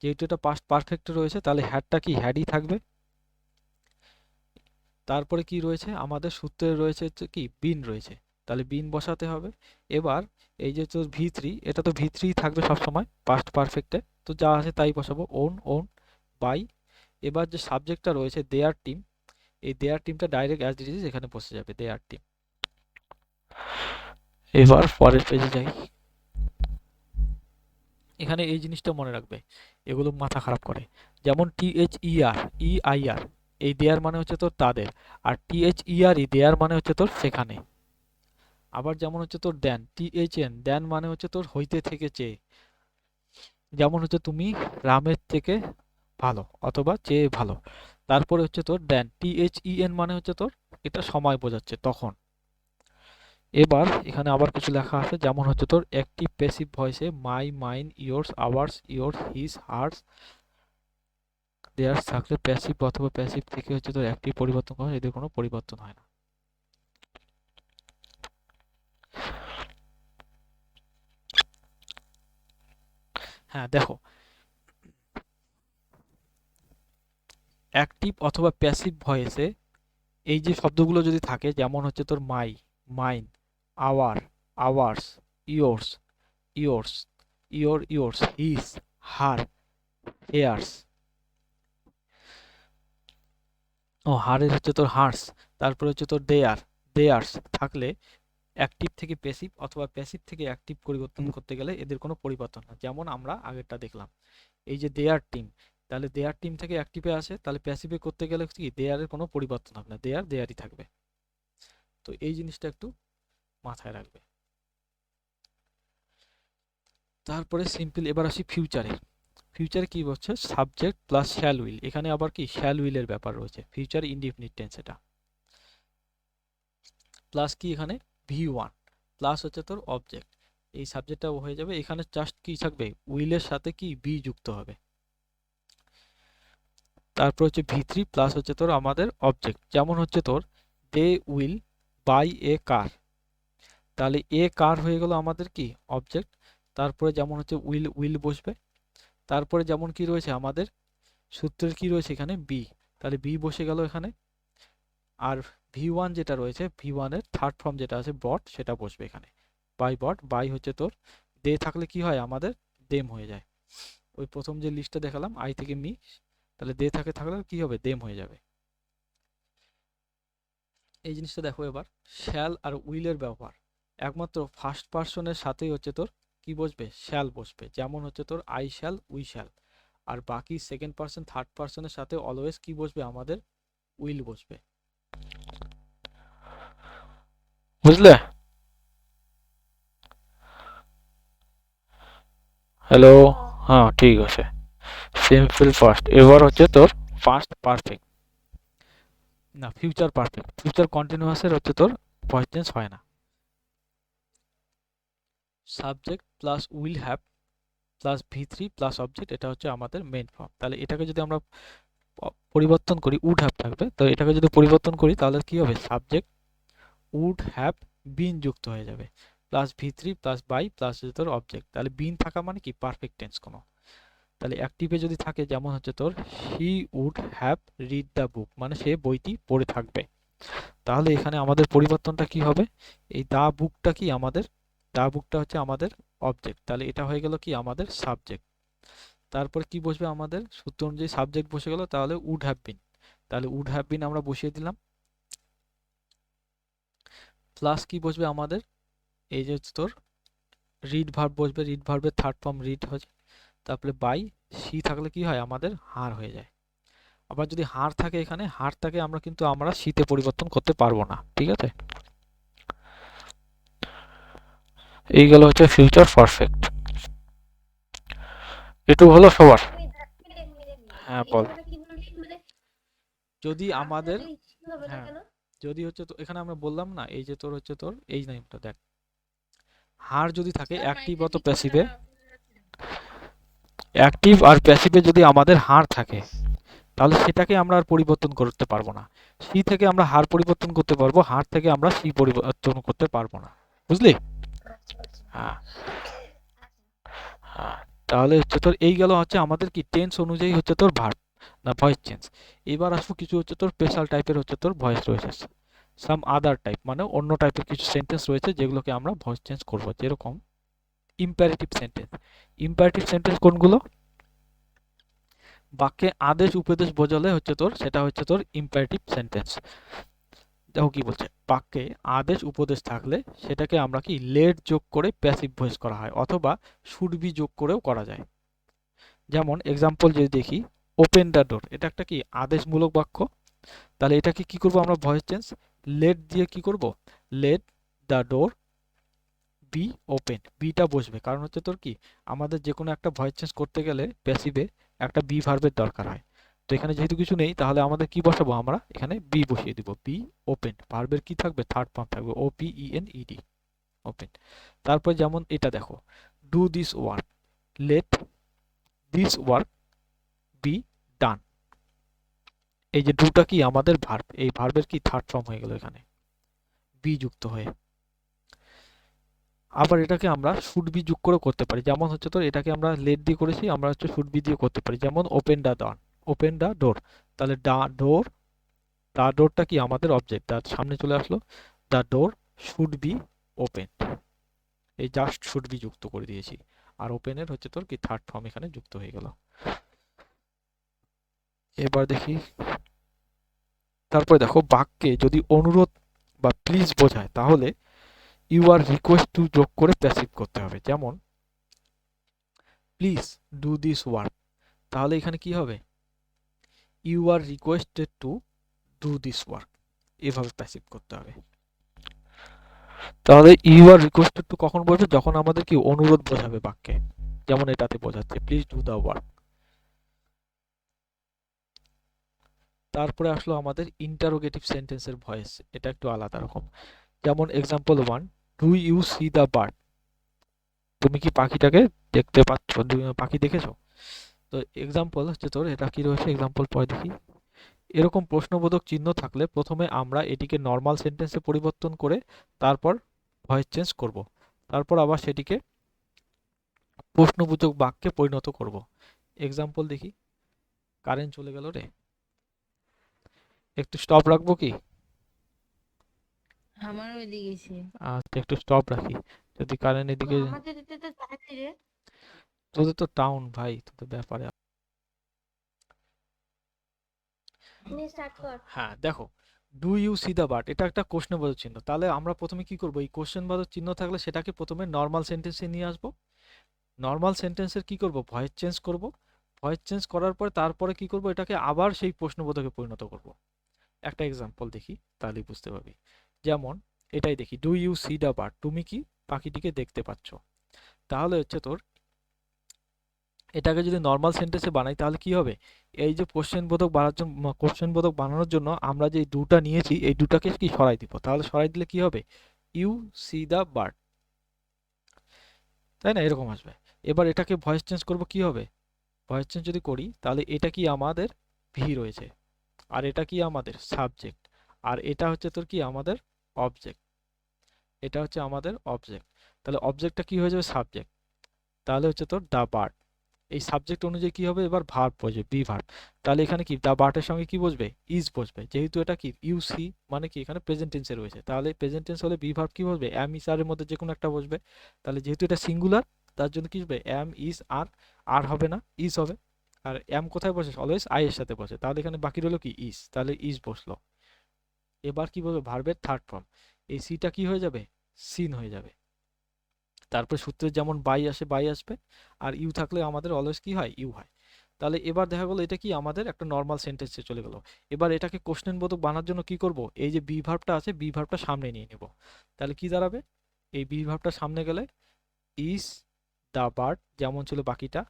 যেহেতু এটা পাস্ট পারফেক্টে রয়েছে তাহলে হ্যাডটা কি হ্যাডই থাকবে। তারপরে কি রয়েছে আমাদের সূত্রে রয়েছে হচ্ছে কি বিন রয়েছে, তাহলে বিন বসাতে হবে। এবার এই যে তোর V3, এটা তো V3 থাকবে সব সময় পাস্ট পারফেক্টে, তো যা আছে তাই বসাবো, ওন ওন বাই। এবার যে সাবজেক্টটা রয়েছে দেয়ার টিম, এই দেয়ার টিমটা ডাইরেক্ট অ্যাজ ইট ইজ এখানে বসে যাবে, দেয়ার টিম। এবার পরের পেজে যাই। এখানে এই জিনিসটা মনে রাখবে, এগুলো মাথা খারাপ করে। যেমন THER, EIR, এই দেয়ার মানে হচ্ছে তোর তাদের, আর THERE দেয়ার মানে হচ্ছে তোর সেখানে। আবার যেমন হচ্ছে তোর দেন, THN দেন মানে হচ্ছে তোর হইতে থেকে চেয়ে। যেমন হচ্ছে তুমি রামের থেকে ভালো অথবা চেয়ে ভালো। তারপরে হচ্ছে তোর দেন, THEN মানে হচ্ছে তোর এটা সময় বোঝাচ্ছে, তখন। এবার এখানে আবার কিছু লেখা আছে, যেমন হচ্ছে তোর অ্যাক্টিভ প্যাসিভ ভয়েসে my, mine, yours, ours, your, his, hers, theirs থাকলে প্যাসিভ অথবা প্যাসিভ থেকে হচ্ছে তোর অ্যাক্টিভ পরিবর্তন করা, এদের কোনো পরিবর্তন হয় না। হ্যাঁ দেখো, অ্যাক্টিভ অথবা প্যাসিভ ভয়েসে এই যে শব্দগুলো যদি থাকে, যেমন হচ্ছে তোর my, mine, our, ours, yours, yours, your, yours, his, her, hers, ও হারের হচ্ছে তোর হার্স, তারপরে হচ্ছে তোর দেয়ার, দেয়ার্স থাকলে অ্যাক্টিভ থেকে প্যাসিভ অথবা প্যাসিভ থেকে অ্যাক্টিভ পরিবর্তন করতে গেলে এদের কোনো পরিবর্তন হয়। যেমন আমরা আগেরটা দেখলাম, এই যে দেয়ার টিম, তাহলে দেয়ার টিম থেকে অ্যাক্টিভে আসে, তাহলে প্যাসিভে করতে গেলে কি দেয়ারের কোনো পরিবর্তন হবে না, দেয়ার দেয়ারই থাকবে। তো এই জিনিসটা একটু মাথায় রাখবে। তারপরে সিম্পল, এবার আসি ফিউচারে। ফিউচারে কি হচ্ছে, সাবজেক্ট প্লাস শ্যাল উইল, এখানে আবার কি শ্যাল উইলের ব্যাপার রয়েছে, ফিউচার ইনডিফিনিট টেন্স এটা। প্লাস কি এখানে V1 প্লাস হচ্ছে তোর অবজেক্ট, এই সাবজেক্টটা হয়ে যাবে, এখানে জাস্ট কি থাকবে, উইলের সাথে কি বি যুক্ত হবে। তারপর হচ্ছে V3 প্লাস হচ্ছে তোর আমাদের অবজেক্ট, যেমন হচ্ছে তোর দে উইল বাই এ কার, তাহলে এ কার হয়ে গেল আমাদের কি অবজেক্ট। তারপরে যেমন হচ্ছে উইল, উইল বসবে। তারপরে যেমন কি রয়েছে আমাদের সূত্রের কি রয়েছে এখানে বি, তাহলে বি বসে গেল এখানে। আর V1 যেটা রয়েছে, V1 এর থার্ড ফর্ম যেটা আছে বট, সেটা বসবে এখানে, বাই বট। বাই হচ্ছে তোর দে থাকলে কি হয় আমাদের দেম হয়ে যায়, ওই প্রথম যে লিস্টটা দেখালাম আই থেকে মি, তাহলে দে থাকলে কি হবে দেম হয়ে যাবে। এই জিনিসটা দেখো এবার, শ্যাল আর উইলের ব্যবহার, একমাত্র ফার্স্ট পার্সনের সাথেই হচ্ছে তোর কি বসবে, শ্যাল বসবে, যেমন হচ্ছে তোর আই শ্যাল, উই শ্যাল। আর বাকি সেকেন্ড পার্সন থার্ড পার্সনের সাথে অলওয়েজ কি বসবে আমাদের উইল বসবে, বুঝলে? হ্যালো, হ্যাঁ ঠিক আছে। সিম্পল ফার্স্ট, এবার হচ্ছে তোর পাস্ট পারফেক্ট, না ফিউচার পারফেক্ট, ফিউচার কন্টিনিউয়াসের হচ্ছে তোর ভয়েস চেঞ্জ হয় না। Subject plus will have plus V3 plus object, এটা হচ্ছে আমাদের মেইন ফর্ম। তাহলে এটাকে যদি আমরা পরিবর্তন করি, উড হ্যাভ থাকবে, তো এটাকে যদি পরিবর্তন করি তাহলে কি হবে, সাবজেক্ট উড হ্যাভ বিন যুক্ত হয়ে যাবে, plus V3 plus by plus হচ্ছে তোর অবজেক্ট, তাহলে বিন থাকা মানে কি পারফেক্ট টেন্স কোনো। তাহলে অ্যাক্টিভে যদি থাকে, যেমন হচ্ছে তোর he would have read the book, মানে সে বইটি পড়ে থাকবে। তাহলে এখানে আমাদের পরিবর্তনটা কি হবে, এই দা বুকটা কি আমাদের, দা বুকটা হচ্ছে আমাদের অবজেক্ট, তাহলে এটা হয়ে গেল কি আমাদের সাবজেক্ট। তারপর কি বসবে আমাদের সূত্র অনুযায়ী সাবজেক্ট বসে গেল, তাহলে উড হ্যাভ বিন, তাহলে উড হ্যাভ বিন আমরা বসিয়ে দিলাম। প্লাস কি বসবে আমাদের, এই যে তোর রিড ভার্ব বসবে, রিড ভার্বের থার্ড ফর্ম রিড হচ্ছে, তারপরে বাই সি থাকলে কি হয় আমাদের হার হয়ে যায়। আবার যদি হার থাকে, এখানে হার থাকে আমরা কিন্তু আমরা শীতে পরিবর্তন করতে পারবো না, ঠিক আছে? এই গেল হচ্ছে ফিউচার পারফেক্ট। এটুকু হলো সবার? হ্যাঁ বল। যদি আমাদের, হ্যাঁ যদি হচ্ছে তো এখানে আমরা বললাম না, এই যে তোর হচ্ছে তোর এই নামটা দেখ, হার যদি থাকে অ্যাক্টিভ অত প্যাসিভে, অ্যাক্টিভ আর প্যাসিভে যদি আমাদের হার থাকে, তাহলে সেটাকে আমরা আর পরিবর্তন করতে পারবো না। সি থেকে আমরা হার পরিবর্তন করতে পারবো, হার থেকে আমরা সি পরিবর্তন করতে পারবো না, বুঝলি? হ্যাঁ হ্যাঁ। তাহলে হচ্ছে তোর এই গেল হচ্ছে আমাদের কি টেন্স অনুযায়ী হচ্ছে তোর ভার্ব না ভয়েস চেঞ্জ। এবার আসবো কিছু হচ্ছে তোর স্পেশাল টাইপের হচ্ছে তোর ভয়েস রয়েছে, সাম আদার টাইপ, মানে অন্য টাইপের কিছু সেন্টেন্স রয়েছে যেগুলোকে আমরা ভয়েস চেঞ্জ করব, যেরকম ইম্পারেটিভ সেন্টেন্স। ইম্পারেটিভ সেন্টেন্স কোনগুলো, বাক্যে আদেশ উপদেশ বোঝালে হচ্ছে তোর সেটা হচ্ছে তোর ইম্পারেটিভ সেন্টেন্স। দেখো কি বলছে, বাক্যে আদেশ উপদেশ থাকলে সেটাকে আমরা কি লেট যোগ করে প্যাসিভ ভয়েস করা হয়, অথবা শুড বি যোগ করেও করা যায়। যেমন এক্সাম্পল যদি দেখি, ওপেন দ্য ডোর, এটা একটা কি আদেশমূলক বাক্য, তাহলে এটাকে কি করব আমরা ভয়েস চেঞ্জ লেট দিয়ে কি করব, let the door be open, beta বসবে, কারণ হচ্ছে তোর কি আমাদের যে কোনো একটা ভয়েস চেঞ্জ করতে গেলে প্যাসিভে একটা বি ভার্বের দরকার হয়। তো এখানে যেহেতু কিছু নেই, তাহলে আমাদের কি বসাবো, আমরা এখানে বি বসিয়ে দিব, বি ওপেন, ভার্বের কি থাকবে, থার্ড ফর্ম থাকবে, O P E N E D, open. তারপর যেমন এটা দেখো, do this work, let this work be done, এই যে ডুটা কি আমাদের ভার্ব, এই ভার্বের কি থার্ড ফর্ম হয়ে গেল এখানে বি যুক্ত হয়ে। আবার এটাকে আমরা শুড বি যোগ করে করতে পারি, যেমন হচ্ছে তোর এটাকে আমরা লেট দিয়ে করেছি, আমরা হচ্ছে শুড বি দিয়ে করতে পারি, যেমন open the door, open the door, তাহলে ডোর, দ্য ডোরটা কি আমাদের অবজেক্ট, তার সামনে চলে আসলো, the door should be open, এই জাস্ট শুড বি যুক্ত করে দিয়েছি, আর ওপেনের হচ্ছে তোর কি থার্ড ফর্ম এখানে যুক্ত হয়ে গেল। এবার দেখি, তারপরে দেখো বাক্যে যদি অনুরোধ বা প্লিজ বোঝায়, তাহলে ইউ আর রিকোয়েস্ট টু যোগ করে প্যাসিভ করতে হবে, যেমন প্লিজ ডু দিস ওয়ার্ক, তাহলে এখানে কি হবে, you are requested to do this work, এভাবে প্যাসিভ করতে হবে। তাহলে ইউ আর রিকোয়েস্টেড টু কখন বলবে, যখন আমাদের কি অনুরোধ বোঝাবে বাক্যে, যেমন এটাতে বোঝাচ্ছে প্লিজ ডু দ্য ওয়ার্ক। তারপরে আসলো আমাদের ইন্টারোগেটিভ সেন্টেন্সের ভয়েস, এটা একটু আলাদা রকম। যেমন example 1, do you see the bird, তুমি কি পাখিটাকে দেখতে পাচ্ছ, পাখি দেখেছো। তো এক্সাম্পল হচ্ছে তোর এটা কি রয়েছে, এক্সাম্পল পরে দেখি, এরকম প্রশ্নবোধক চিহ্ন থাকলে প্রথমে আমরা এটিকে নর্মাল সেন্টেন্সে পরিবর্তন করে তারপর ভয়েস চেঞ্জ করব, তারপর আবার সেটিকে প্রশ্নবোধক বাক্যে পরিণত করব। এক্সাম্পল দেখি, কারেন্ট চলে গেল রে, একটু স্টপ রাখবো কি, আমার ওইদিকে গেছে। আচ্ছা একটু স্টপ রাখি, যদি কারেন্ট এদিকে, আমাদের এতে তো তাড়াতাড়ি রে। তোদের তো টাউন ভাই, তোদের ব্যাপারে। নে স্টার্ট কর। হ্যাঁ দেখো, do you see the bird, এটা একটা কোশ্চেনবোধক চিহ্ন, তাহলে আমরা প্রথমে কি করব, এই কোশ্চেনবোধক চিহ্ন থাকলে সেটাকে প্রথমে নর্মাল সেন্টেন্সে নিয়ে আসবো, নর্মাল সেন্টেন্সের কি করব, ভয়েস চেঞ্জ করব, ভয়েস চেঞ্জ করার পর তারপরে কি করব, এটাকে আবার সেই প্রশ্নবোধকে পরিণত করব। একটা এক্সাম্পল দেখি, তাহলেই বুঝতে পারবি। যেমন এটাই দেখি, do you see the bird, তুমি কি পাখিটিকে দেখতে পাচ্ছ, তাহলে হচ্ছে তোর এটাকে যদি নর্মাল সেন্টেন্সে বানাই তাহলে কি হবে, এই যে কোশ্চেন বোধক বানানোর জন্য আমরা যে দুটা নিয়েছি এই দুটাকে কি সরাই দিব, তাহলে সরাই দিলে কি হবে, ইউ সি দ্য বার্ড, তাই না, এরকম আসবে। এবার এটাকে ভয়েস চেঞ্জ করব, কি হবে, ভয়েস চেঞ্জ যদি করি তাহলে এটা কি আমাদের ভি রয়েছে, আর এটা কি আমাদের সাবজেক্ট, আর এটা হচ্ছে তোর কি আমাদের অবজেক্ট, এটা হচ্ছে আমাদের অবজেক্ট, তাহলে অবজেক্টটা কি হয়ে যাবে, সাবজেক্ট, তাহলে হচ্ছে তোর দ্য বার্ড, এই সাবজেক্ট অনুযায়ী কি হবে, এবার ভার্ব বসবে, বি ভার্ব, তাহলে এখানে কি দ্য বার্ডের সঙ্গে কি বসবে, ইজ বসবে, যেহেতু এটা কি ইউ সি মানে কি এখানে প্রেজেন্ট টেন্সে রয়েছে, তাহলে প্রেজেন্ট টেন্স হলে বি ভার্ব কি বসবে, এম ইজ আর এর মধ্যে যে কোনো একটা বসবে, তাহলে যেহেতু এটা সিঙ্গুলার তার জন্য কি হবে, এম ইজ আর, আর হবে না, ইজ হবে, আর এম কোথায় বসে, অলওয়েজ আই এর সাথে বসে, তাহলে এখানে বাকি রইলো কি ইজ, তাহলে ইজ বসলো। এবার কি বলবে, ভার্বের থার্ড ফর্ম, এই সিটা কি হয়ে যাবে, সিন হয়ে যাবে, তারপর সূত্রে যেমন বাই আসে বাই আসবে, আর ইউ থাকলে আমাদের অলওয়েজ কি হয়, ইউ হয়। তাহলে এবার দেখা গেলো এটা কি আমাদের একটা নর্মাল সেন্টেন্সে চলে গেল। এবার এটাকে কোশ্চেন বোধক বানার জন্য কি করব, এই যে বি ভার্বটা আছে বি ভার্বটা সামনে নিয়ে নেব, তাহলে কি দাঁড়াবে, এই বি ভার্বটা সামনে গেলে ইজ দ্য বার্ড যেমন ছিল বাকিটা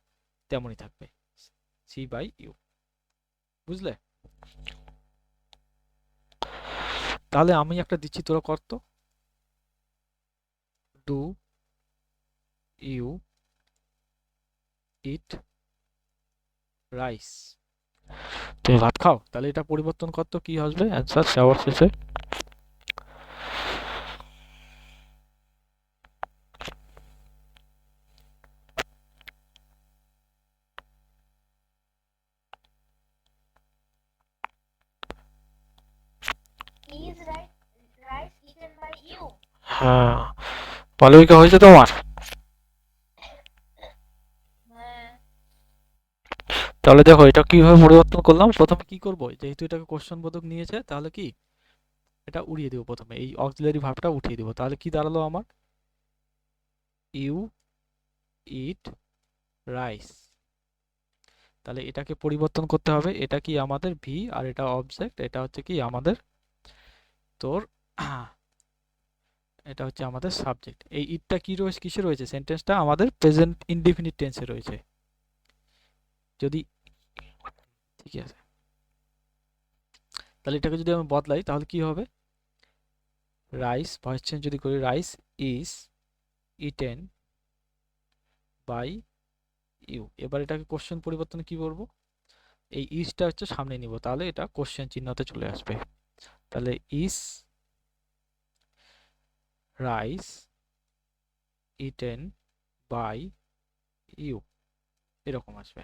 তেমনই থাকবে, সি বাই ইউ, বুঝলে। তাহলে আমি একটা দিচ্ছি, তোরা কর তো, ডু ইউ ইট রাইস, তুমি ভাত খাও, তাহলে এটা পরিবর্তন করতো কি আসবে অ্যান্সার সবার শেষে, Is rice eaten by you? হ্যাঁ মালবিকা হয়েছে তোমার, হ্যাঁ। তাহলে দেখো এটা কিভাবে পরিবর্তন করলাম, প্রথমে কি করব, যেহেতু এটাকে কোশ্চেন বোধক নিয়েছে তাহলে কি এটা উড়িয়ে দেবো, প্রথমে এই অক্সিলারি ভার্বটা উঠিয়ে দেবো। তাহলে কি দাঁড়ালো আমার? You eat rice. তাহলে এটাকে পরিবর্তন করতে হবে, এটা কি আমাদের ভি আর এটা অবজেক্ট, এটা হচ্ছে কি আমাদের তোর এটা হচ্ছে আমাদের সাবজেক্ট। এই ইটটা কি রয়েছে, কিসে রয়েছে? সেন্টেন্সটা আমাদের প্রেজেন্ট ইনডিফিনিট টেন্সে রয়েছে। যদি ঠিক আছে, তাহলে এটাকে যদি আমি বদলাই তাহলে কি হবে? রাইস, ভয়েস চেঞ্জ যদি করি, rice is eaten by you. এবার এটাকে কোশ্চেন পরিবর্তনে কি করব? এই ইজটা হচ্ছে সামনে নিব, তাহলে এটা কোশ্চেন চিহ্নতে চলে আসবে। তাহলে is rice eaten by you, এরকম আসবে।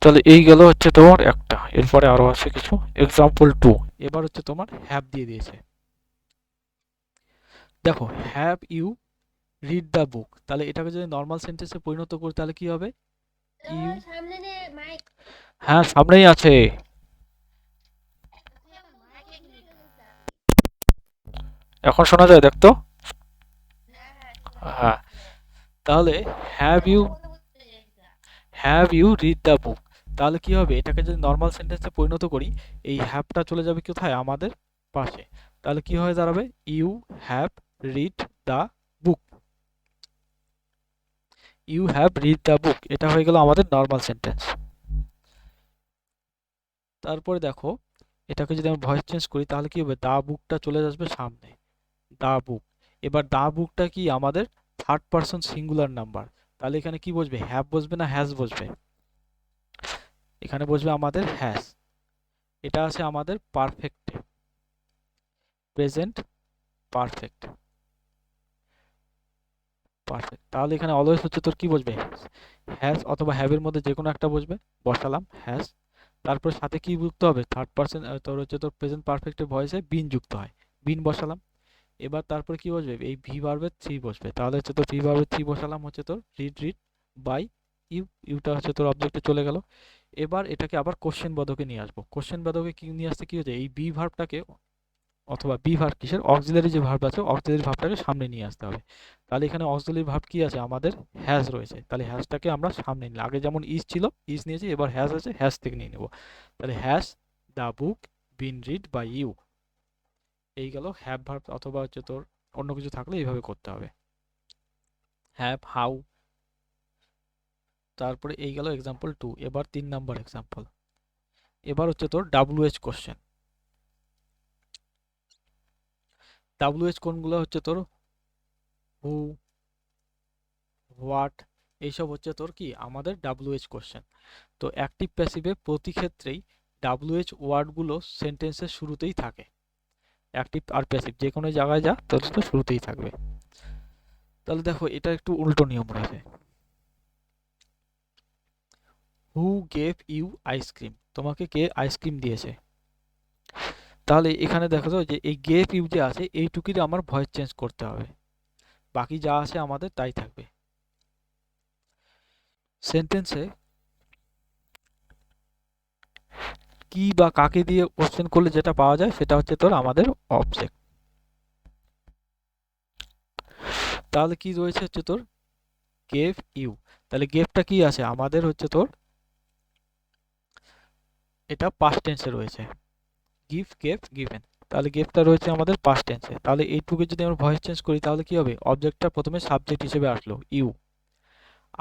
তাহলে এই গেল হচ্ছে তোমার একটা। এরপরে আরো আছে কিছু। এক্সাম্পল 2, এবার হচ্ছে তোমার হ্যাভ দিয়ে দিয়েছে। দেখো, have you read the book, তাহলে এটাকে যদি নর্মাল সেন্টেন্সে পরিণত করি তাহলে কি হবে? ইউ, তোমার সামনে নে মাইক, হ্যাঁ সামনেই আছে। মাইকে ক্লিক করতে হবে। এখন শোনা যায়, দেখতো? হ্যাঁ হ্যাঁ হ্যাঁ, তাহলে হ্যাভ ইউ, কথা বলতে চাইছিলাম। Have you read the book, তাহলে কি হবে? এটাকে যদি নর্মাল সেন্টেন্সে পরিণত করি, এই হ্যাভটা চলে যাবে কোথায়? আমাদের পাশে। তাহলে কি হয়ে দাঁড়াবে? You have read the book, you have read the book, এটা হয়ে গেল আমাদের নর্মাল সেন্টেন্স। তারপরে দেখো, এটাকে যদি আমি ভয়েস চেঞ্জ করি তাহলে কি হবে? দা বুকটা চলে আসবে সামনে, দা বুক। এবার দা বুকটা কি আমাদের থার্ড পারসন সিঙ্গুলার নাম্বার, তাহলে এখানে কি বসবে? হ্যাভ বসবে না হ্যাজ বসবে? এখানে বসবে আমাদের হ্যাজ। এটা আছে আমাদের পারফেক্টে, প্রেজেন্ট পারফেক্ট, পারফেক্ট। তাহলে এখানে অলওয়েজ হচ্ছে তোর কি বসবে? হ্যাজ অথবা হ্যাভের মধ্যে যে কোনো একটা বসবে, বসালাম হ্যাজ। তারপর সাথে কি যুক্ত হবে? থার্ড পারসন, তোর হচ্ছে তোর প্রেজেন্ট পারফেক্টের ভয়েসে বিন যুক্ত হয়, বিন বসালাম। এবার তারপরে কি বসবে? এই ভি ভার্বের থ্রি বসবে, তাহলে হচ্ছে তোর ভি ভার্বের থ্রি বসালাম হচ্ছে তোর রিড রিড বাই ইউ, ইউটা হচ্ছে তোর অবজেক্টে চলে গেল। এবার এটাকে আবার কোশ্চেন বোধকে নিয়ে আসবো। কোশ্চেন বোধকে কি নিয়ে আসতে কি হচ্ছে? এই বি ভার্বটাকে অথবা বি ভার্ব কিসের অক্সিলারি যে ভার্ব আছে, অক্সিলারি ভার্বটাকে সামনে নিয়ে আসতে হবে। তাহলে এখানে অক্সিলারি ভার্ব কি আছে? আমাদের হ্যাজ রয়েছে, তাহলে হ্যাজটাকে আমরা সামনে নিলাম। আগে যেমন ইজ ছিল, ইজ নিয়েছি, এবার হ্যাজ আছে, হ্যাজ থেকে নিয়ে নেব। তাহলে has the book been read by you, এই গেল হ্যাভ ভার্ব। অথবা হচ্ছে তোর অন্য কিছু থাকলে এইভাবে করতে হবে, হ্যাভ, হাউ। তারপরে এই গেল এক্সাম্পল 2। এবার 3 নাম্বার এক্সাম্পল। এবার হচ্ছে তোর ডাব্লিউএইচ কোশ্চেন। ডাব্লিউএইচ কোনগুলো? হচ্ছে তোর হু, হোয়াট, এইসব হচ্ছে তোর কি আমাদের ডাব্লিউএইচ কোশ্চেন। তো অ্যাক্টিভ প্যাসিভে প্রতি ক্ষেত্রেই ডাব্লিউএইচ ওয়ার্ডগুলো সেন্টেন্সের শুরুতেই থাকে। অ্যাক্টিভ আর প্যাসিভ যে কোনো জায়গায় যা, তোর তো শুরুতেই থাকবে। তাহলে দেখো, এটা একটু উল্টো নিয়ম রয়েছে। হু গেভ ইউ আইসক্রিম, তোমাকে কে আইসক্রিম দিয়েছে? তাহলে এখানে দেখো তো যে এই গেভ ইউ যে আছে, এইটুকুরই আমার ভয়েস চেঞ্জ করতে হবে, বাকি যা আছে আমাদের তাই থাকবে। সেন্টেন্সে কি বা কাকে দিয়ে কোশ্চেন করলে যেটা পাওয়া যায় সেটা হচ্ছে তোর আমাদের অবজেক্ট। তাহলে কি রয়েছে? হচ্ছে তোর গেভ ইউ, তাহলে গেভটা কি আছে আমাদের? হচ্ছে তোর এটা পাস্ট টেন্সে রয়েছে, গিভ গেভ গিভেন, তাহলে গেভটা রয়েছে আমাদের পাস্ট টেন্সে। তাহলে এইটুকু যদি আমরা ভয়েস চেঞ্জ করি তাহলে কি হবে? অবজেক্টটা প্রথমে সাবজেক্ট হিসেবে আসলো ইউ,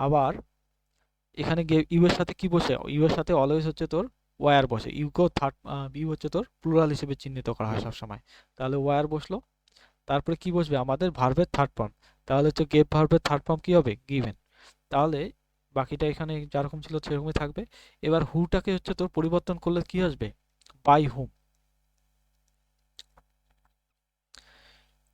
আবার এখানে ইউ এর সাথে কি বসে? ইউ এর সাথে অলওয়েজ হচ্ছে তোর ওয়ার বসে। ইউকেও থার্ড, ইউ হচ্ছে তোর প্লুরাল হিসেবে চিহ্নিত করা হয় সবসময়, তাহলে ওয়ার বসলো। তারপরে কি বসবে? আমাদের ভার্বের থার্ড ফর্ম, তাহলে হচ্ছে গেভ ভার্বের থার্ড ফর্ম কি হবে? গিভেন। তাহলে বাকিটা এখানে যেরকম ছিল সেরকমই থাকবে। এবার হুটাকে হচ্ছে তোর পরিবর্তন করলে কি আসবে? বাই হুম।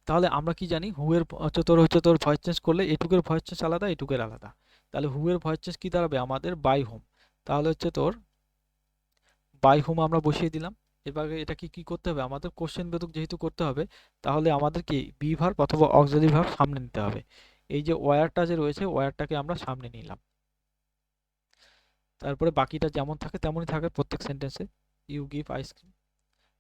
তাহলে আমরা কি জানি? হু এর হচ্ছে তোর ভয়েস চেঞ্জ করলে এটুকের ভয়েস চেঞ্জ আলাদা, এটুকের আলাদা। তাহলে হু এর ভয়েস চেঞ্জ কি দাঁড়াবে? আমাদের বাই হুম। তাহলে হচ্ছে তোর বাই হুম আমরা বসিয়ে দিলাম। এবার এটাকে কি করতে হবে? আমাদের কোশ্চেন বোধক যেহেতু করতে হবে, তাহলে আমাদের কি বি ভার্ব অথবা অক্সিলারি ভার্ব সামনে নিতে হবে। এই যে ওয়্যারটা যে রয়েছে, ওয়্যারটাকে আমরা সামনে নিলাম। তারপরে বাকিটা যেমন থাকে তেমনই থাকে প্রত্যেক সেন্টেন্সে, ইউ গিভ আইসক্রিম।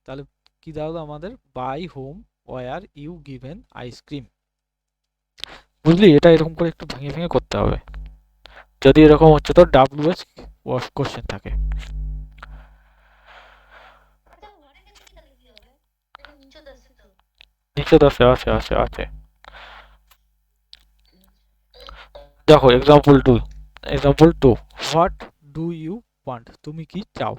তাহলে কি দাঁড়ালো আমাদের, by whom were you given ice cream. বুঝলি, এটা এরকম করে একটু ভেঙে ভেঙে করতে হবে যদি এরকম হচ্ছে তো ডাব্লিউএস কোশ্চেন থাকে। আচ্ছা ঘরে গেলে কি তাহলে কি হবে? এটা নিচে আছে তো। নিচে আছে আছে আছে আছে দেখো example two what do you want, তুমি কি চাও।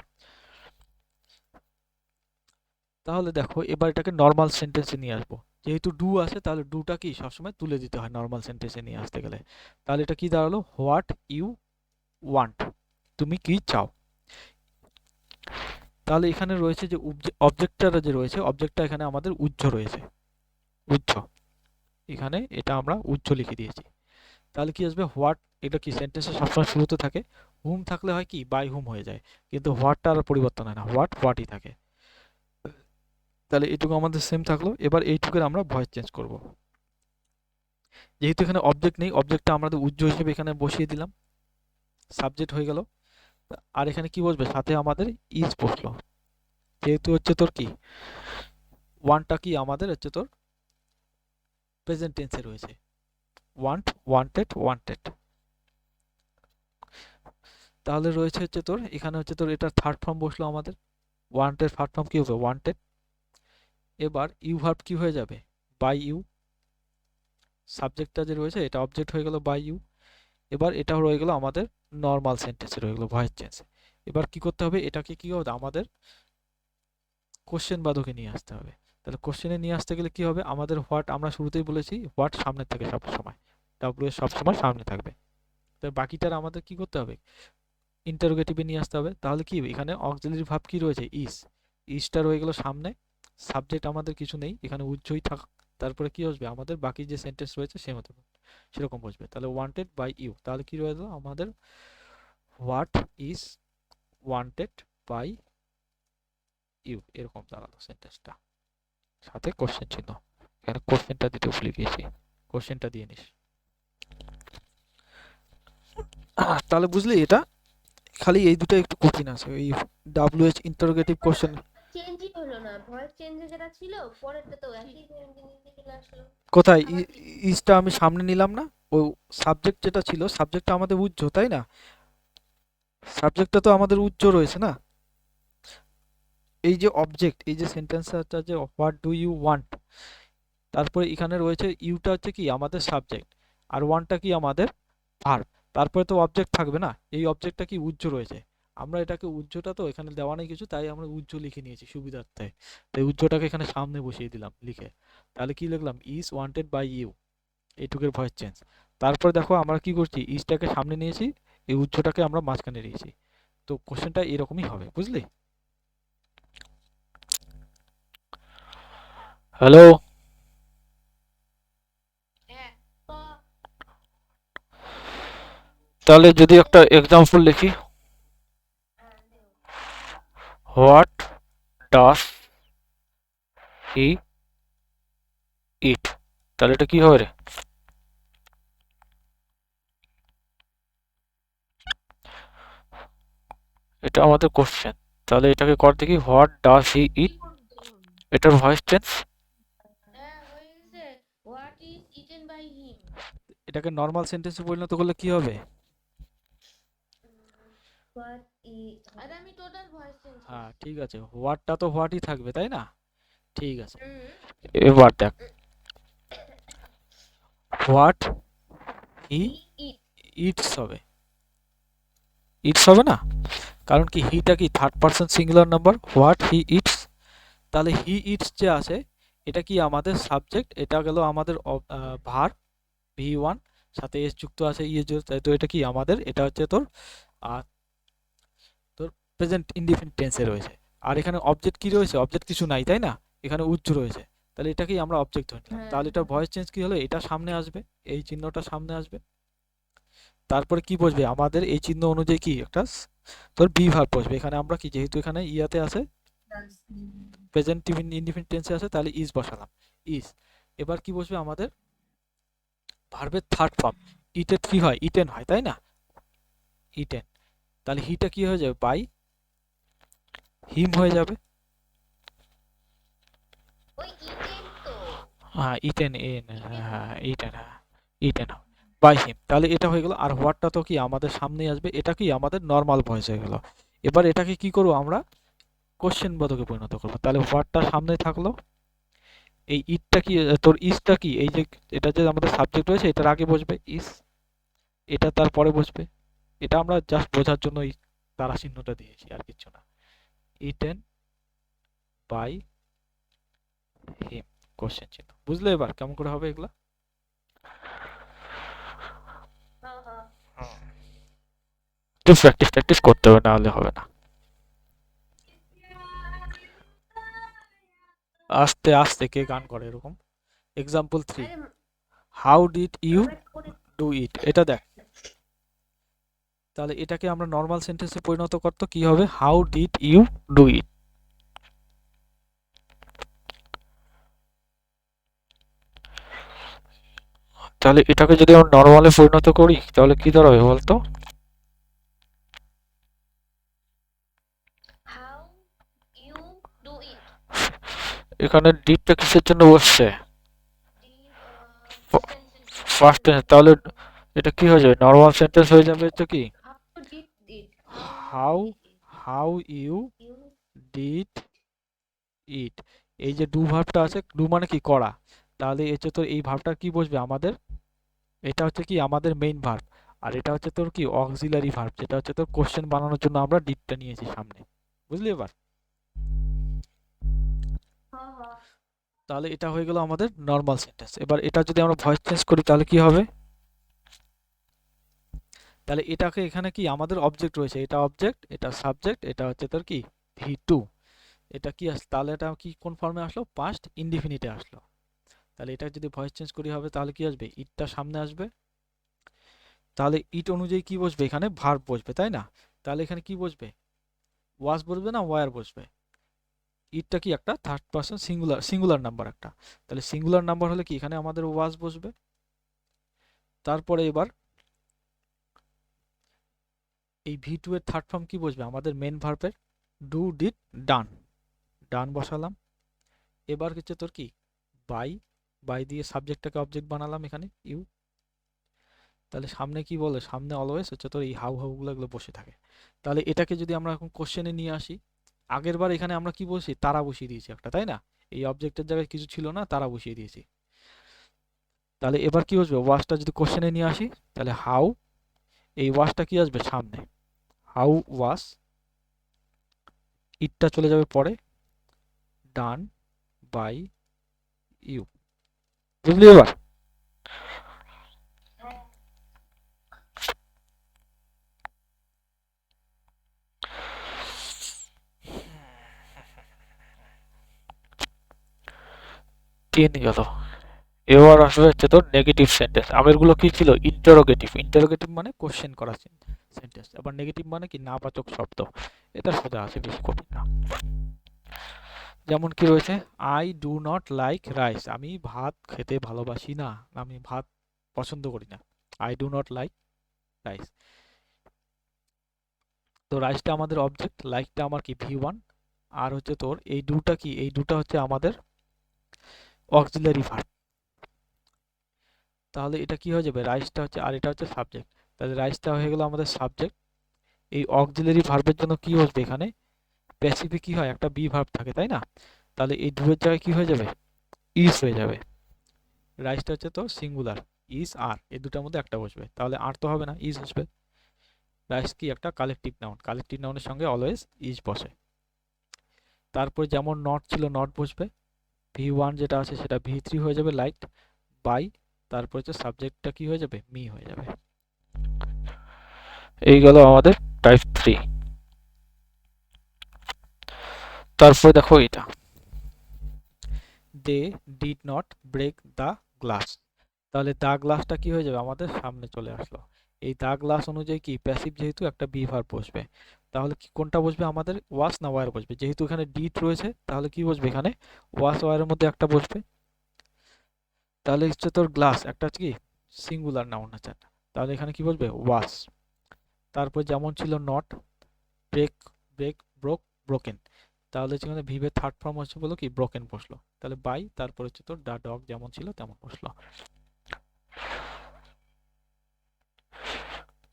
তাহলে দেখো এবার এটাকে নর্মাল সেন্টেন্সে নিয়ে আসবো। যেহেতু ডু আছে তাহলে ডুটা কি সবসময় তুলে দিতে হয় নর্মাল সেন্টেন্সে নিয়ে আসতে গেলে। তাহলে এটা কি দাঁড়ালো, হোয়াট ইউ ওয়ান্ট, তুমি কি চাও। তাহলে এখানে রয়েছে যে অবজেক্টটা যে রয়েছে, অবজেক্টটা এখানে আমাদের উজ্জ্ব রয়েছে, উজ্জ্ব, এখানে এটা আমরা উজ্জ্ব লিখে দিয়েছি। তাহলে কি আসবে, হোয়াট, এটা কি সেন্টেন্সের সবসময় শুরুতে থাকে, হুম থাকলে হয় কি বাই হুম হয়ে যায়, কিন্তু হোয়াটটা আর পরিবর্তন হয় না, হোয়াটই থাকে। তাহলে এইটুকু আমাদের সেম থাকলো। এবার এইটুকুর আমরা ভয়েস চেঞ্জ করব। যেহেতু এখানে অবজেক্ট নেই, অবজেক্টটা আমাদের উজ্জ্ব হিসেবে এখানে বসিয়ে দিলাম, সাবজেক্ট হয়ে গেল। আর এখানে কি বসবে, সাথে আমাদের ইজ বসলো। যেহেতু হচ্ছে তোর কি ওয়ানটা কি আমাদের হচ্ছে তোর প্রেজেন্ট টেন্সে রয়েছে, ওয়ান্ট, ওয়ান্টেড। তাহলে রয়েছে হচ্ছে তোর এখানে হচ্ছে তোর এটা থার্ড ফর্ম বসলো আমাদের, ওয়ান্টেড থার্ড ফর্ম কি হবে, ওয়ান্টেড। এবার ইউ ভার্ব কি হয়ে যাবে, বাই ইউ। সাবজেক্টটা যে রয়েছে এটা অবজেক্ট হয়ে গেল বাই ইউ। এবার এটাও রয়ে গেল আমাদের নর্মাল সেন্টেন্সে রয়ে গেল ভয়েস চেঞ্জ। এবার কি করতে হবে, এটাকে কি হবে আমাদের কোশ্চেন বাদকে নিয়ে আসতে হবে। তাহলে কোশ্চেনে নিয়ে আসতে গেলে কি হবে, আমাদের হোয়াট আমরা শুরুতেই বলেছি হোয়াট সামনে থাকে সবসময়, ডাব্লিউ এস সবসময় সামনে থাকবে। তো বাকিটার আমাদের কি করতে হবে, ইন্টারোগেটিভে নিয়ে আসতে হবে। তাহলে কি এখানে অক্সিলারি ভার্ব কি রয়েছে, ইজটা রয়ে গেল সামনে, সাবজেক্ট আমাদের কিছু নেই এখানে, উজ্জ্বই থাক। তারপরে কি আসবে আমাদের বাকি যে সেন্টেন্স রয়েছে সে মতো সেরকম বসবে। তাহলে ওয়ান্টেড বাই ইউ, তাহলে কি রয়ে গেল আমাদের, what is wanted by you, এরকম দাঁড়ালো সেন্টেন্সটা, সাথে কোশ্চেন চিহ্ন। এখানে কোশ্চেনটা দিতে ভুলে গিয়েছি, কোশ্চেনটা দিয়ে নিস। তাহলে বুঝলি, এটা খালি এই দুটো একটু কঠিন আছে, এই ডাব্লিউএইচ ইন্টারোগেটিভ কোশ্চেন। চেঞ্জই হলো না, ভয়েস চেঞ্জে যেটা ছিল পরেরটা তো একই জিনিস চলে আসলো। কোথায় আবার কি? ইজটা আমি সামনে নিলাম না, ও সাবজেক্ট যেটা ছিল, সাবজেক্টটা আমাদের উজ্জ্ব তাই না, সাবজেক্টটা তো আমাদের উজ্জ্ব রয়েছে না। এই যে অবজেক্ট, এই যে সেন্টেন্সটা যে হোয়াট ডু ইউ ওয়ান্ট, তারপরে এখানে রয়েছে ইউটা হচ্ছে কি আমাদের সাবজেক্ট, আর ওয়ানটা কি আমাদের ভার্ব। তারপরে তো অবজেক্ট থাকবে না, এই অবজেক্টটা কি উজ্জ্ব রয়েছে, আমরা এটাকে উজ্জ্বটা তো এখানে দেওয়া নেই কিছু, তাই আমরা উজ্জ্ব লিখে নিয়েছি সুবিধার্থে। তাই উজ্জ্বটাকে এখানে সামনে বসিয়ে দিলাম লিখে। তাহলে কি লিখলাম, ইজ ওয়ান্টেড বাই ইউ, এইটুকের ভয়েস চেঞ্জ। তারপরে দেখো আমরা কি করছি, ইজটাকে সামনে নিয়েছি, এই উজ্জ্বটাকে আমরা মাঝখানে নিয়েছি। তো কোশ্চেনটা এরকমই হবে, বুঝলি। হ্যালো, হ্যাঁ তো তাহলে যদি একটা এক্সাম্পল লিখি, হোয়াট ডাস হি ইট, তাহলে এটা কি হবে রে, এটা আমাদের কোশ্চেন। তাহলে এটাকে কর দেখি, হোয়াট ডাস হি কি ইট, করবো? এটার ভয়েস চেঞ্জ। হ্যাঁ হয়ে গেছে, what is eaten by him. এটাকে নর্মাল সেন্টেন্সে পরিণত করলে কি হবে, হোয়াট ই, আরে আমি টোটাল ভয়েস চেঞ্জ হ্যাঁ করছি। ঠিক আছে, হোয়াটটা তো হোয়াটই থাকবে তাই না, ঠিক আছে। হুম। এবার দেখ, what he he it. It's হবে, ইটস হবে না, কারণ কি হিটা কি third person singular number, what he eats. তাহলে হি ইটস যে আছে এটা কি আমাদের সাবজেক্ট, এটা গেল আমাদের ভার্ব ভি1, সাথে এস যুক্ত আছে ইয়ে যুক্ত, তো এটা কি আমাদের, এটা হচ্ছে তোর তোর প্রেজেন্ট ইনডিফিনিট টেন্সে রয়েছে। আর এখানে অবজেক্ট কি রয়েছে, অবজেক্ট কিছু নাই তাই না, এখানে উজ্জ রয়েছে। তাহলে এটাকেই আমরা অবজেক্ট ধরে নিলাম। হ্যাঁ তাহলে এটা ভয়েস চেঞ্জ কি হলো, এটা সামনে আসবে, এই চিহ্নটা সামনে আসবে। তারপরে কি বসবে আমাদের এই চিহ্ন অনুযায়ী কি একটা তোর বি ভার্ব বসবে। এখানে আমরা কি যেহেতু এখানে ইয়াতে আছে প্রেজেন্ট ইনডিফিনিট টেন্সে আছে, তাহলে ইজ বসালাম, ইজ। এবার কি বসবে আমাদের ভার্বের থার্ড ফর্ম, ইটেড কি হয়, ইটেন হয় তাই না, ইটেন। তাহলে হিটা কি হয়ে যাবে, বাই হিম হয়ে যাবে। হ্যাঁ ইটেন এন, হ্যাঁ ইটেন, হ্যাঁ ইটেন বাই হিম। তাহলে এটা হয়ে গেল। আর হোয়াটটা তো কি আমাদের সামনেই আসবে, এটা কি আমাদের নর্মাল ভয়েস হয়ে গেল। এবার এটাকে কি করবো আমরা, কোশ্চেন বোধকে পরিণত করবো। তাহলে হোয়াটটা সামনে থাকলো, এই ইটটা কি তোর ইসটা কি, এই যে এটা যে আমাদের সাবজেক্ট রয়েছে এটার আগে বসবে ইস, এটা তারপরে বসবে। এটা আমরা জাস্ট বোঝার জন্য এই তারা চিহ্নটা দিয়েছি, আর কিছু না। ইটেন বাই হিম, কোশ্চেন চিহ্ন। বুঝলে এবার কেমন করে হবে এগুলা? হ্যাঁ হ্যাঁ একটু প্র্যাকটিস প্র্যাকটিস করতে হবে, না হলে হবে না। আস্তে আস্তে কে গান করে এরকম? এক্সাম্পল 3, আরে হাউ ডিড ইউ আমরা করে ডু ইট, এটা দেখ। তাহলে এটাকে আমরা নর্মাল সেন্টেন্সে পরিণত করতে কি হবে, how did you do it. তাহলে এটাকে যদি আমরা নর্মালে পরিণত করি তাহলে কি দাঁড়াবে বলতো? হাউ ইউ ডু ইট, এখানে ডিডটা কিসের জন্য বসছে? ফার্স্ট টেন্সের জন্য। First tense. তাহলে এটা কি হয়ে যাবে, নর্মাল সেন্টেন্স হয়ে যাবে হচ্ছে কি, how did it, how how you you did it. এই যে ডু ভার্বটা আছে, ডু মানে কি করা, তাহলে হচ্ছে তোর এই ভার্বটা কি বসবে আমাদের, এটা হচ্ছে কি আমাদের মেইন ভার্ব। আর এটা হচ্ছে তোর কি অক্সিলারি ভার্ব, যেটা হচ্ছে তোর কোশ্চেন বানানোর জন্য আমরা ডিডটা নিয়েছি সামনে। বুঝলি এবার? হ্যাঁ হ্যাঁ তাহলে এটা হয়ে গেল আমাদের নর্মাল সেন্টেন্স। এবার এটা যদি আমরা ভয়েস চেঞ্জ করি তাহলে কি হবে, তাহলে এটাকে এখানে কি আমাদের অবজেক্ট রয়েছে, এটা অবজেক্ট, এটা সাবজেক্ট, এটা হচ্ছে তোর কি ভি2। এটা কি আসলো, তাহলে এটা কি কোন ফর্মে আসলো, পাস্ট ইনডিফিনিটে আসলো। তাহলে এটা যদি ভয়েস চেঞ্জ করি হবে তাহলে কি আসবে, ইটটা সামনে আসবে। তাহলে ইট অনুযায়ী কি বসবে, এখানে ভার্ব বসবে, তাই না? তাহলে এখানে কি বসবে, ওয়াজ বসবে না ওয়ার বসবে? ইটটা কি একটা third person singular, singular number একটা, তাহলে সিঙ্গুলার নাম্বার হলে কি এখানে আমাদের ওয়াজ বসবে। তারপরে এবার এই ভি2 এর থার্ড ফর্ম কি বসবে, আমাদের মেন ভার্বের ডু ডিড ডান, ডান বসালাম। এবার হচ্ছে তোর কি বাই, বাই দিয়ে সাবজেক্টটাকে অবজেক্ট বানালাম এখানে ইউ। তাহলে সামনে কি বলে, সামনে অলওয়েজ হচ্ছে তোর এই হাউ হাউ গুলো এগুলো বসে থাকে। তাহলে এটাকে যদি আমরা এখন কোশ্চেনে নিয়ে আসি, আগের বার এখানে আমরা কি বলছি, তারা বসিয়ে দিয়েছি একটা, তাই না? এই অবজেক্টের জায়গায় কিছু ছিল না, তারা বসিয়ে দিয়েছি। তাহলে এবার কি বসবে, ওয়াজটা যদি কোশ্চেনে নিয়ে আসি তাহলে হাউ, এই ওয়াজটা কি আসবে সামনে, হাউ ওয়াজ, ইটটা চলে যাবে পরে, ডান বাই ইউ। বুঝলি এবার? হ্যাঁ। 3 গেল। এবার আসবে হচ্ছে তোর নেগেটিভ সেন্টেন্স। আগেরগুলো কি ছিল, ইন্টারোগেটিভ, ইন্টারোগেটিভ মানে কোশ্চেন করা সেন্টেন্স। আবার নেগেটিভ মানে কি নাবাচক শব্দ। এটা সোজা আছে, বেশি কঠিন না। যেমন কি রয়েছে, I do not like rice, আমি ভাত খেতে ভালোবাসি না, আমি ভাত পছন্দ করি না। I do not like rice. তো রাইসটা আমাদের অবজেক্ট, লাইকটা আমার কি ভি1, আর হচ্ছে তোর এই ডুটা কি, এই ডুটা হচ্ছে আমাদের অক্সিলারি ভার্ব। তাহলে এটা কি হয়ে যাবে, রাইসটা হচ্ছে, আর এটা হচ্ছে সাবজেক্ট। তাহলে রাইসটা হয়ে গেল আমাদের সাবজেক্ট। এই অক্সিলারি ভার্বের জন্য কি বসবে এখানে, প্যাসিভে কি হয় একটা বি ভার্ব থাকে, তাই না? তাহলে এই ডু এর জায়গায় কি হয়ে যাবে, ইজ হয়ে যাবে। রাইসটা হচ্ছে তো সিঙ্গুলার, ইজ আর, এই দুটার মধ্যে একটা বসবে, তাহলে আর তো হবে না, ইজ বসবে। রাইস কি একটা কালেকটিভ নাউন, কালেকটিভ নাউনের সঙ্গে অলওয়েজ ইজ বসে। তারপর যেমন নট ছিল, নট বসবে। ভি1 যেটা আছে সেটা ভি3 হয়ে যাবে, লাইক বাই, তারপর হচ্ছে সাবজেক্টটা কি হয়ে যাবে, মি হয়ে যাবে। এই গেল আমাদের টাইপ 3। তারপর দেখো এটা, they did not break the glass. তাহলে দা গ্লাসটা কি হয়ে যাবে, আমাদের সামনে চলে আসলো। এই দা গ্লাস অনুযায়ী কি প্যাসিভ, যেহেতু একটা বি ভার্ব বসবে। তাহলে কি কোনটা বসবে আমাদের, ওয়াস না ওয়ার বসবে? যেহেতু এখানে ডিড রয়েছে তাহলে কি বসবে এখানে, ওয়াস ওয়ারের মধ্যে একটা বসবে। তাহলে হচ্ছে তোর গ্লাস একটা হচ্ছে কি সিঙ্গুলার নাউন আছে, তাহলে এখানে কি বসবে, ওয়াস। তারপর যেমন ছিল not, break break broke broken, তাহলে সেখানে ভিভের থার্ড ফর্ম হচ্ছে বলো কি ব্রোকেন বসলো, তাহলে বাই তারপর হচ্ছে তোর দা ডগ যেমন ছিল তেমন বসলো।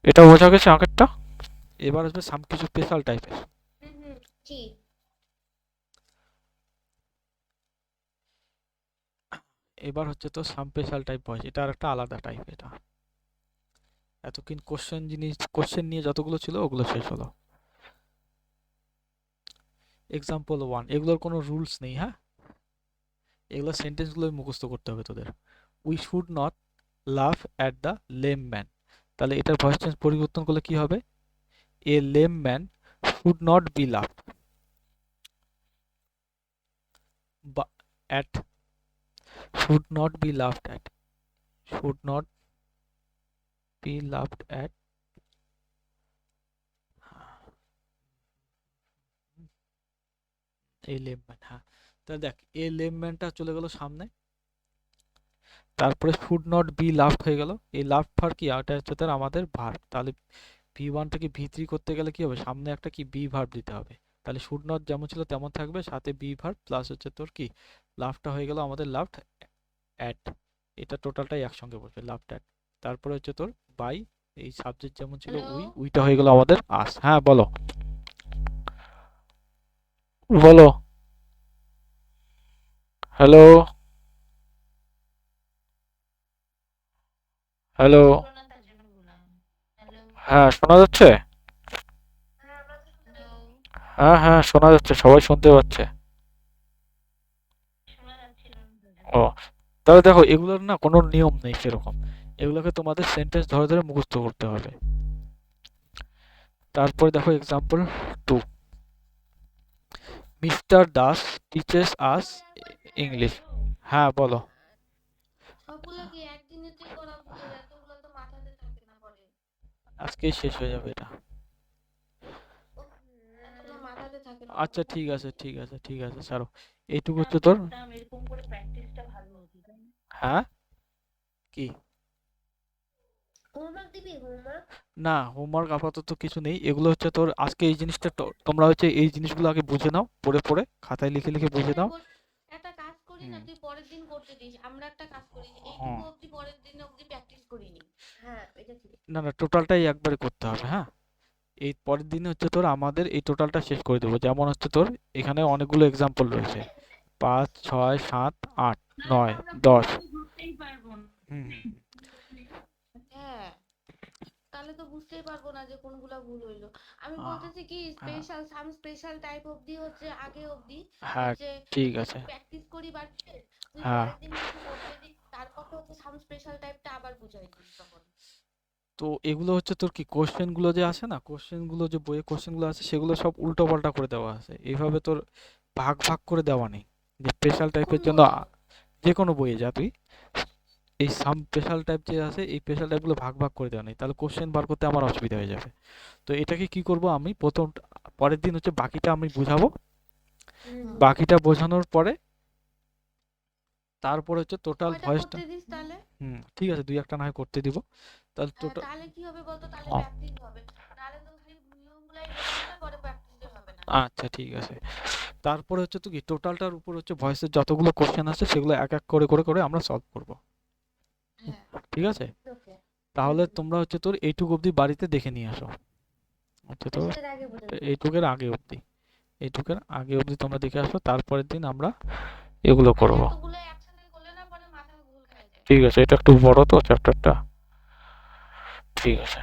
এটা বোঝা গেছে আগেরটা? এবার আসবে সাম কিছু স্পেশাল টাইপের। জি। এবার হচ্ছে তো সাম স্পেশাল টাইপ ভয়েস, এটা আর একটা আলাদা টাইপ। এটা এতক্ষণ কোশ্চেন নিয়ে যতগুলো ছিল ওগুলো শেষ হলো। এক্সাম্পল 1, এগুলোর কোনো রুলস নেই, হ্যাঁ, এগুলো সেন্টেন্সগুলো মুখস্থ করতে হবে তোদের। We should not laugh at the lame man, তাহলে এটার ভয়েস চেঞ্জ পরিবর্তন করলে কি হবে? A lame man should not be laugh at, should not be laughed at, should not be laughed at a lame man. হ্যাঁ, তাহলে দেখ এ lame ম্যানটা চলে গেল সামনে, তারপরে শুড নট বি লাফড হয়ে গেল। এই লাফ ভার কি, এটা হচ্ছে তার আমাদের ভার্ব। তাহলে ভি1 থেকে ভি3 করতে গেলে কি হবে, সামনে একটা কি বি ভার্ব দিতে হবে। তাহলে শুড নট যেমন ছিল তেমন থাকবে, সাথে বি ভার্ব প্লাস হচ্ছে তোর কি লাফটা হয়ে গেল আমাদের লাফড অ্যাট, এটা টোটালটাই একসঙ্গে বসবে লাফড অ্যাট। তারপরে হচ্ছে তোর বাই, এই সাবজেক্ট যেমন ছিল উই, উইটা হয়ে গেল আমাদের আস। হ্যাঁ বলো বলো। হ্যালো হ্যালো, হলো না তার জন্য বললাম হ্যালো হ্যাঁ শোনা যাচ্ছে? হ্যাঁ আমরা তো শুনতে হ্যালো হ্যাঁ হ্যাঁ শোনা যাচ্ছে, সবাই শুনতে পাচ্ছে। শোনা যাচ্ছিল না তো। ও, তাহলে দেখো এগুলোর না কোনো নিয়ম নেই সেরকম, এগুলোকে তোমাদের সেন্টেন্স ধরে ধরে মুখস্থ করতে হবে। তারপরে দেখো example 2, mister Das teaches us English. হ্যাঁ বলো। সবগুলো কি একদিনেতে করা ভুল, এতগুলো তো মাথাতে থাকে না পরে। আজকেই শেষ হয়ে যাবে এটা। এতগুলো মাথাতে থাকে না। আচ্ছা ঠিক আছে ঠিক আছে ঠিক আছে ছাড়ো, এইটুকু হচ্ছে তোর। এরকম করে প্র্যাকটিসটা ভালো হতো তাই না? হ্যাঁ কি হোমওয়ার্ক দিবি হোমওয়ার্ক? না, হোমওয়ার্ক আপাতত কিছু নেই, এগুলো হচ্ছে তোর আজকে এই জিনিসটা তোমরা হচ্ছে এই জিনিসগুলো আগে বুঝে নাও, পড়ে পড়ে খাতায় লিখে লিখে বুঝে নাও। একটা কাজ করি না, তুই পরের দিন করতে দিস, আমরা একটা কাজ করি যে হুম। এইটুকু অবধি পরের দিন অবধি প্র্যাকটিস করিনি। হ্যাঁ এটা ঠিক। না না, টোটালটাই একবারে করতে হবে। হ্যাঁ, এই পরের দিনে হচ্ছে তোর আমাদের এই টোটালটা শেষ করে দেবো। যেমন হচ্ছে তোর এখানে অনেকগুলো এক্সাম্পল রয়েছে, 5 6 7 8 9 10। বুঝতেই পারবো না। হুম, হ্যাঁ তাহলে তো বুঝতেই পারবো না যে কোনগুলা ভুল হইলো। আমি আহ, বলতেছি কি স্পেশাল সাম স্পেশাল টাইপ অবধি হচ্ছে আগে অবধি হ্যাঁ হচ্ছে ঠিক আছে। প্র্যাকটিস করি বাড়িতে, তুই হ্যাঁ, পরের দিন কিছু করতে দিস, তারপর তো হচ্ছে সাম স্পেশাল টাইপটা আবার বুঝাই দিস তখন। তো এগুলো হচ্ছে তোর কি কোশ্চেন গুলো যে আছে না, কোশ্চেন গুলো যে বইয়ে কোশ্চেন গুলো আছে সেগুলো সব উল্টো পাল্টা করে দেওয়া আছে, এইভাবে তোর ভাগ ভাগ করে দেওয়া নেই। যে স্পেশাল কোন টাইপের জন্য বইয়ে? যে কোনো বইয়ে যা তুই, এই সাম স্পেশাল টাইপ যে আছে এই স্পেশাল টাইপগুলো ভাগ ভাগ করে দেওয়া নেই, তাহলে কোশ্চেন বার করতে আমার অসুবিধা হয়ে যাবে। তো এটাকে কি করব আমি প্রথম, পরের দিন হচ্ছে বাকিটা আমি বুঝাবো, বাকিটা বোঝানোর পরে তারপরে হচ্ছে টোটাল কয়টা ভয়েসটা। করতে দিস তাহলে? ঠিক আছে, দুই একটা না হয় করতে দিব। তাহলে টোটাল তাহলে কি হবে বলতো, তাহলে ও, প্র্যাকটিস হবে, নাহলে তো খালি নিয়মগুলাই বলে দিলে পরে প্র্যাকটিস হবে না। আচ্ছা ঠিক আছে। তারপরে হচ্ছে তো কি টোটালটার উপর হচ্ছে ভয়েসের যতগুলো কোশ্চেন আছে সেগুলো এক এক করে করে করে আমরা সলভ করব। হ্যাঁ ঠিক আছে, ওকে। তাহলে তোমরা হচ্ছে তোর এইটুকু অবধি বাড়িতে দেখে নিয়ে আসো। হচ্ছে তোর এর আগে বলে দিবি। এইটুকের আগে অবধি, এইটুকের আগে অবধি তোমরা দেখে আসো, তারপরের দিন আমরা এগুলো করব। এতগুলো একসাথে করলে না পরে মাথা ভুল খাই যায়। ঠিক আছে, এটা একটু বড় তো চ্যাপ্টারটা। ঠিক আছে।